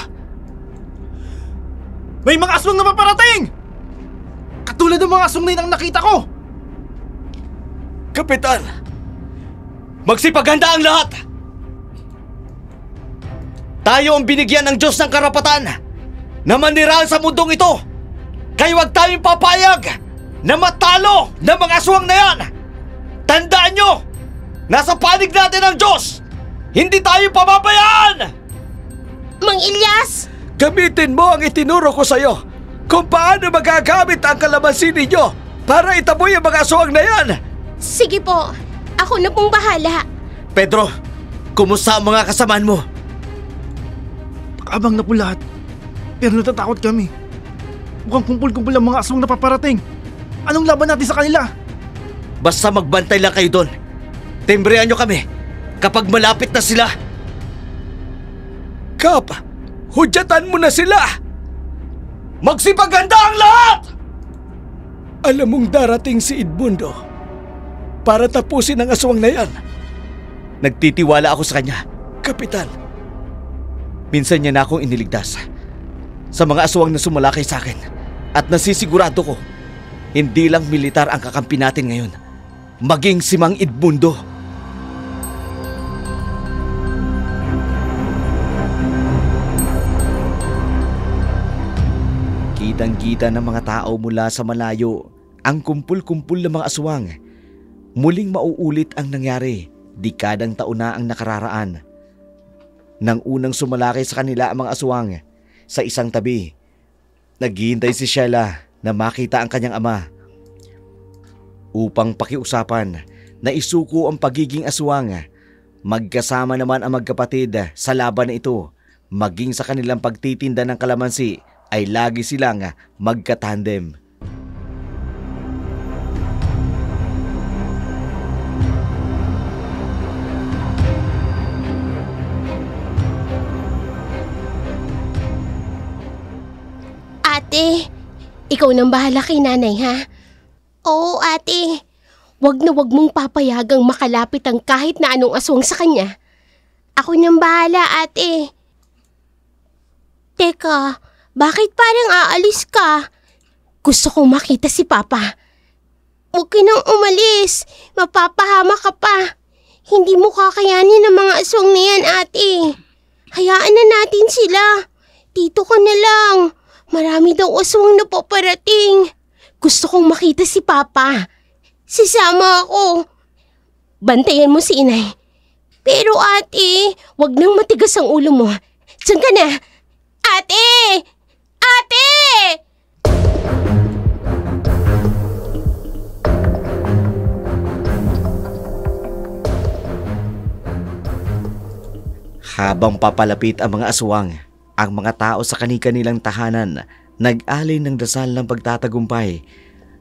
May mga aswang na paparating! Katulad ng mga aswang na yun ang nakita ko! Kapitan! Magsipaganda ang lahat! Tayo ang binigyan ng Diyos ng karapatan na manirahan sa mundong ito. Kaya huwag tayong papayag na matalo ng mga aswang na yan. Tandaan nyo, nasa panig natin ang Diyos. Hindi tayo pababayaan! Mang Ilyas! Gamitin mo ang itinuro ko sa'yo kung paano magagamit ang kalamansi ninyo para itaboy ang mga aswang na yan. Sige po, ako na pong bahala. Pedro, kumusta ang mga kasamaan mo? Abang na po lahat. Pero natatakot kami. Mukhang kumpul-kumpul ang mga aswang na paparating. Anong laban natin sa kanila? Basta magbantay lang kayo doon. Tembrehan nyo kami kapag malapit na sila. Kap, hudyatan mo na sila. Magsipaganda ang lahat! Alam mong darating si Edmundo para tapusin ang aswang na yan. Nagtitiwala ako sa kanya. Kapitan, minsan niya na akong iniligtas sa mga aswang na sumalakay sa akin. At nasisigurado ko, hindi lang militar ang kakampi natin ngayon, maging si Mang Edmundo. Kitang-kita ng mga tao mula sa malayo ang kumpul-kumpul ng mga aswang. Muling mauulit ang nangyari, dekadang taon na ang nakararaan. Nang unang sumalakay sa kanila ang mga aswang, sa isang tabi, naghihintay si Sheila na makita ang kanyang ama. Upang pakiusapan na isuko ang pagiging aswang, magkasama naman ang magkapatid sa laban na ito, maging sa kanilang pagtitinda ng kalamansi ay lagi silang magkatandem. Ate, ikaw nang bahala kay nanay, ha? Oo, ate. Wag na wag mong papayagang makalapit ang kahit na anong aswang sa kanya. Ako nang bahala, ate. Teka, bakit parang aalis ka? Gusto kong makita si Papa. Huwag ka nang umalis. Mapapahama ka pa. Hindi mo kakayanin ang mga aswang na yan, ate. sila. Dito ka na lang. Marami daw aswang na paparating. Gusto kong makita si Papa. Sasama ako. Bantayan mo si Inay. Pero ate, wag nang matigas ang ulo mo. Diyan ka na. Ate! Ate! Habang papalapit ang mga aswang, ang mga tao sa kani-kanilang tahanan nag-alay ng dasal ng pagtatagumpay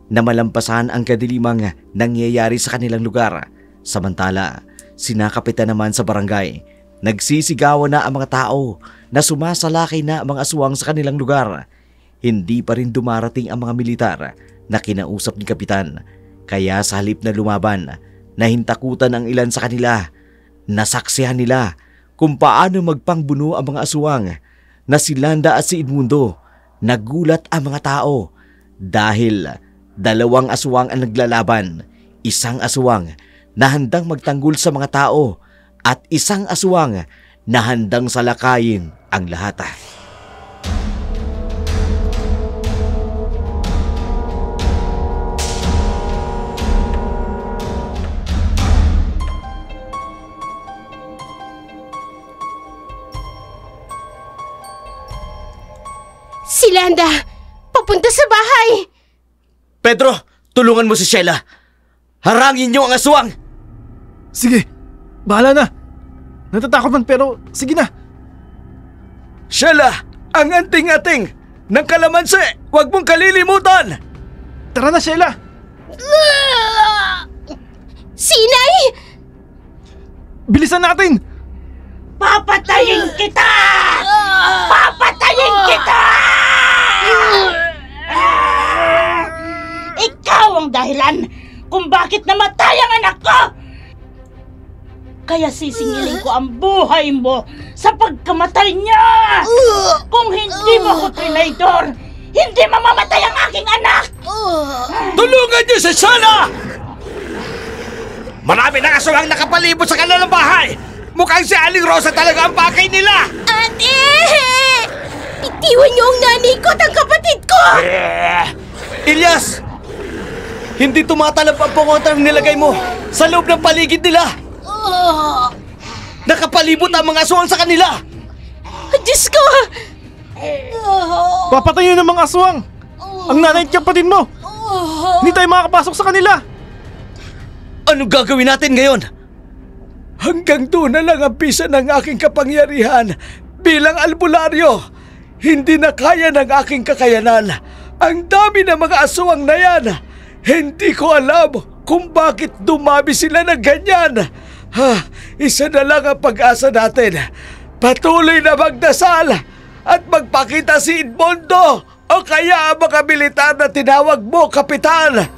na malampasan ang kadilimang nangyayari sa kanilang lugar. Samantala, sina kapitan naman sa barangay, nagsisigawan na ang mga tao na sumasalakay na ang mga aswang sa kanilang lugar. Hindi pa rin dumarating ang mga militar na kinausap ni kapitan, kaya sa halip na lumaban, nahintakutan ang ilan sa kanila. Nasaksihan nila kung paano magpangbuno ang mga aswang na si Landa at si Edmundo. Nagulat ang mga tao dahil 2 aswang ang naglalaban, 1 aswang na handang magtanggol sa mga tao at 1 aswang na handang salakayin ang lahat. Si Landa, papunta sa bahay. Pedro, tulungan mo si Sheila. Harangin niyo ang aswang. Sige, bahala na. Natatakot man pero sige na. Sheila, ang anting-ating ng kalamansi, huwag mong kalilimutan! Tara na, Sheila. Sinay! Bilisan natin! Papatayin kita! Papatayin kita! Ikaw ang dahilan kung bakit namatay ang anak ko! Kaya sisingilin ko ang buhay mo sa pagkamatay niya! Kung hindi mo ako trinidor, hindi mamamatay ang aking anak! Tulungan niyo si Sheila! Marami na aswang nakapalibot sa kanilang bahay! Mukhang si Aling Rosa talaga ang pakay nila! Ate! Itiwan niyo ang nanay ko at ang kapatid ko! Ilyas! Hindi tumatalab ang pangontrang nilagay mo sa loob ng paligid nila! Nakapalibot ang mga aswang sa kanila! Diyos ko! Papatayin ng mga aswang! Ang nanay at kapatid mo! Hindi tayo makakapasok sa kanila! Anong gagawin natin ngayon? Hanggang doon na lang ang pisa ng aking kapangyarihan bilang albularyo. Hindi na kaya ng aking kakayanan. Ang dami ng mga aswang na yan. Hindi ko alam kung bakit dumami sila ng ganyan. Isa na lang ang pag-asa natin. Patuloy na magdasal at magpakita si Edmundo o kaya ang mga militar na tinawag mo, Kapitan.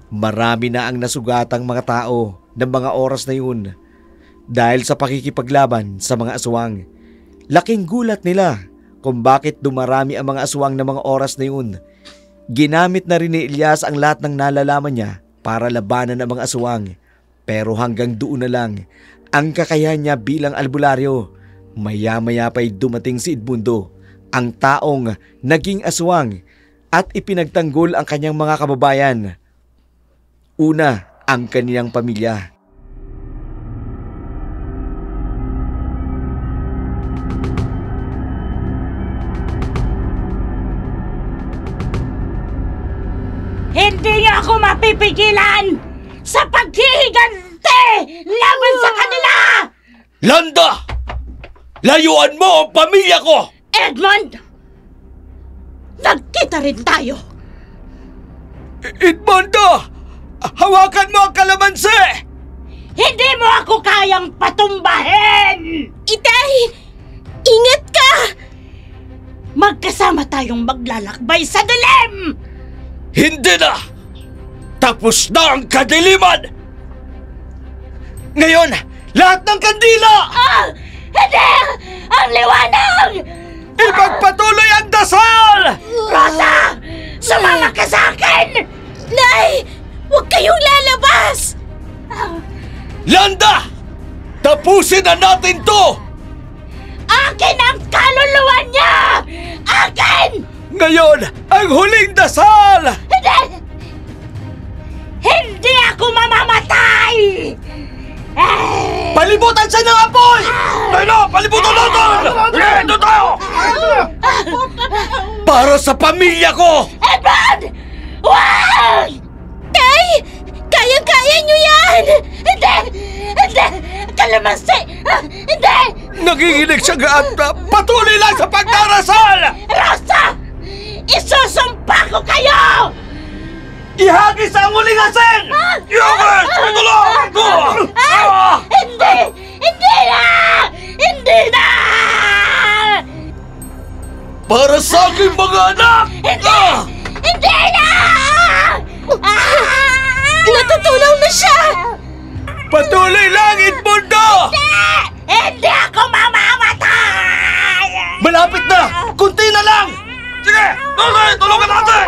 Marami na ang nasugatang mga tao ng mga oras na yun dahil sa pakikipaglaban sa mga aswang. Laking gulat nila kung bakit dumarami ang mga aswang ng mga oras na yun. Ginamit na rin ni Ilyas ang lahat ng nalalaman niya para labanan ang mga aswang. Pero hanggang doon na lang ang kakayahan niya bilang albularyo. Maya-maya pa'y dumating si Edmundo, ang taong naging aswang at ipinagtanggol ang kanyang mga kababayan. Una, ang kaniyang pamilya. Hindi niyo ako mapipigilan sa paghihigante laban sa kanila! Landa! Layuan mo ang pamilya ko! Edmund! Nagkita rin tayo! Edmundo! Hawakan mo ang kalamansi! Hindi mo ako kayang patumbahin! Itay! Ingat ka! Magkasama tayong maglalakbay sa dilim! Hindi na! Tapos na ang kadiliman! Ngayon, lahat ng kandila! Hindi! Ang liwanag! Ipagpatuloy ang dasal! Rosa! Sumama ka sa akin! Nay! Huwag kayong lalabas! Landa! Tapusin na natin to! Akin ang kaluluwa niya! Akin! Ngayon, ang huling dasal! Hindi! Hindi ako mamamatay! Palibutan siya ng apoy! Tayo! Palibutan natin! Ito tayo! Para sa pamilya ko! Edmond! Wag! Tay! Kayang-kaya niyo yan! Hindi! Hindi! Kalamansi! Hindi! Nagiginig siya at patuloy lang sa pagdarasal! Rosa! Isusumpa ko kayo! Ihagis ang huling asin! Yogurt! Ito lang! Hindi! Hindi na! Hindi na! Para sa aking mga anak! Hindi na! Natutulog na siya! Patuloy lang, Edmundo! Hindi ako mamamatay! Malapit na! Kunti na lang! Sige! Tulungan natin!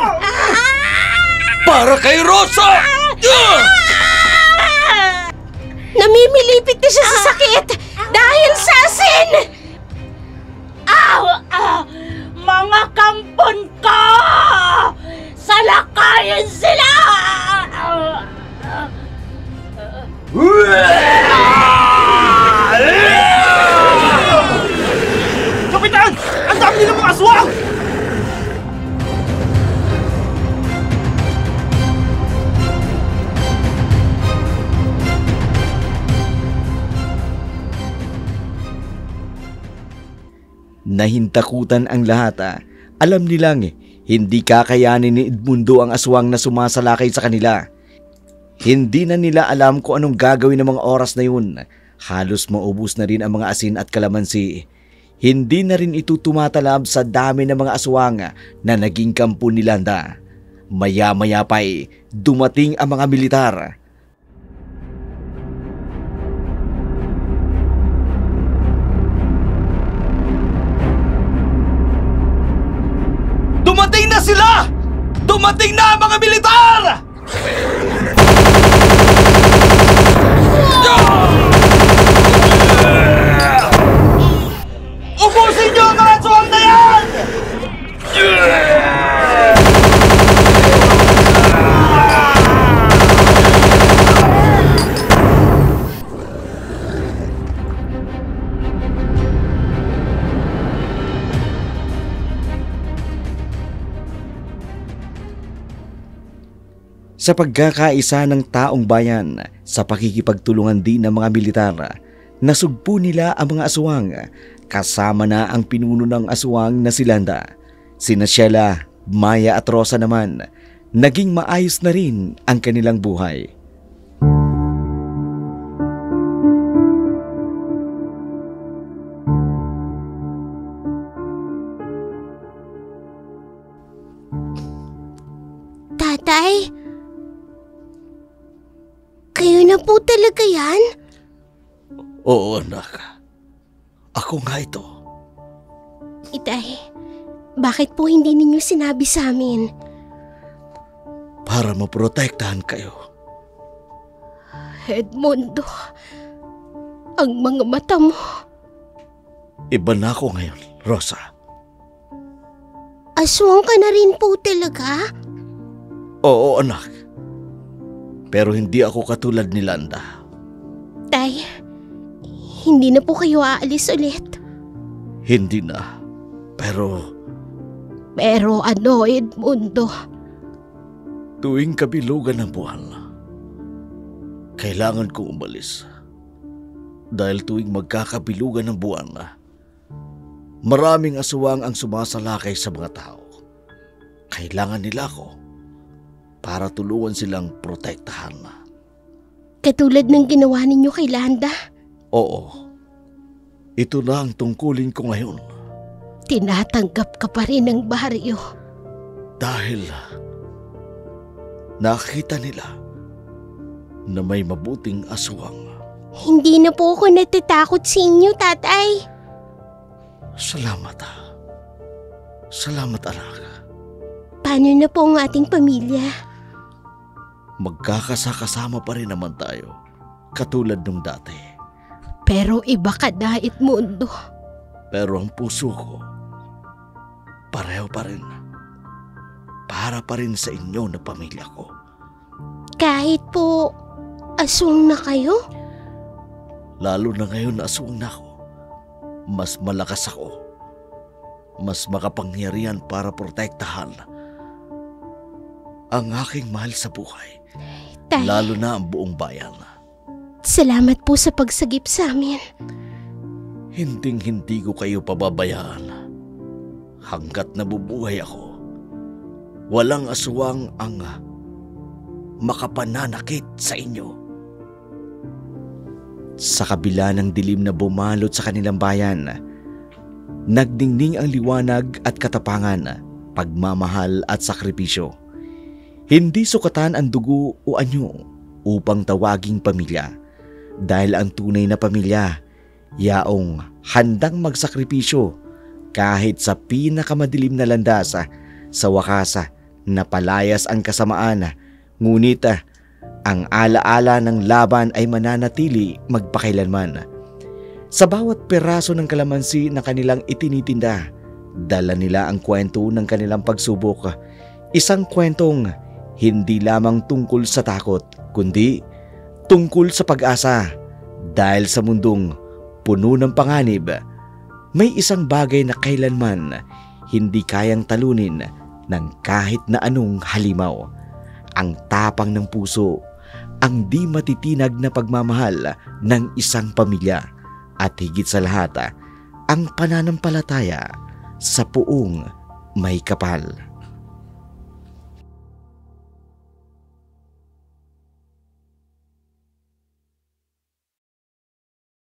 Para kay Rosa! Namimilipit na siya sa sakit dahil sa asin! Mga kampon ko! Salakayin sila! Kapitan! Ang dami nilang mga aswang! Nahintakutan ang lahat. Alam nilang hindi kakayanin ni Edmundo ang aswang na sumasalakay sa kanila. Hindi na nila alam kung anong gagawin ng mga oras na yun. Halos maubos na rin ang mga asin at kalamansi. Hindi na rin ito tumatalab sa dami ng mga aswang na naging kampo ni Landa. Maya-maya pa'y dumating ang mga militar. Dumating na sila! Dumating na ang mga militar! Ubusin niyo ang mga aswang na yan! Sa pagkakaisa ng taong bayan, sa pakikipagtulungan din ng mga militar, nasugpo nila ang mga aswang, kasama na ang pinuno ng aswang na si Landa. Sina Sheila, Maya at Rosa naman, naging maayos na rin ang kanilang buhay. Tatay? Kayo na po talaga yan? Oo, anak. Ako nga ito. Itay, bakit po hindi ninyo sinabi sa amin? Para maprotektahan kayo. Edmundo, ang mga mata mo. Iba na ako ngayon, Rosa. Aswang ka na rin po talaga? Oo, anak. Pero hindi ako katulad ni Landa. Tay, hindi na po kayo aalis ulit. Hindi na. Pero Pero ano, Edmundo? tuwing kabilugan ng buwan, kailangan kong umalis. Dahil tuwing magkakabilugan ng buwan, maraming aswang ang sumasalakay sa mga tao. Kailangan nila ako para tulungan silang protektahan. Katulad ng ginawa ninyo kay Landa. Oo. Ito na ang tungkulin ko ngayon. Tinatanggap ka pa rin ng baryo. Dahil nakita nila na may mabuting aswang. Hindi na po ako natatakot sa inyo, tatay. Salamat. Salamat, anak. Paano na po ang ating pamilya? magkakasakasama pa rin naman tayo, katulad nung dati. Pero iba ka na, Edmundo. Pero ang puso ko, pareho pa rin. Para pa rin sa inyo na pamilya ko. Kahit po aswang na kayo? Lalo na ngayon na aswang na ako. Mas malakas ako. Mas makapangyarihan para protektahan ang aking mahal sa buhay. Tay, Lalo na ang buong bayan. salamat po sa pagsagip sa amin. Hinding-hindi ko kayo pababayaan. Hanggat nabubuhay ako, walang aswang ang makapananakit sa inyo. Sa kabila ng dilim na bumalot sa kanilang bayan, nagdingning ang liwanag at katapangan, pagmamahal at sakripisyo. Hindi sukatan ang dugo o anyo upang tawaging pamilya, dahil ang tunay na pamilya, yaong handang magsakripisyo kahit sa pinakamadilim na landas. Sa wakas, napalayas ang kasamaan, ngunit ang alaala ng laban ay mananatili magpakailanman. Sa bawat peraso ng kalamansi na kanilang itinitinda, dala nila ang kwento ng kanilang pagsubok. Isang kwentong hindi lamang tungkol sa takot, kundi tungkol sa pag-asa. Dahil sa mundong puno ng panganib, may isang bagay na kailanman hindi kayang talunin ng kahit na anong halimaw. Ang tapang ng puso, ang di matitinag na pagmamahal ng isang pamilya, at higit sa lahat, ang pananampalataya sa puong may kapal.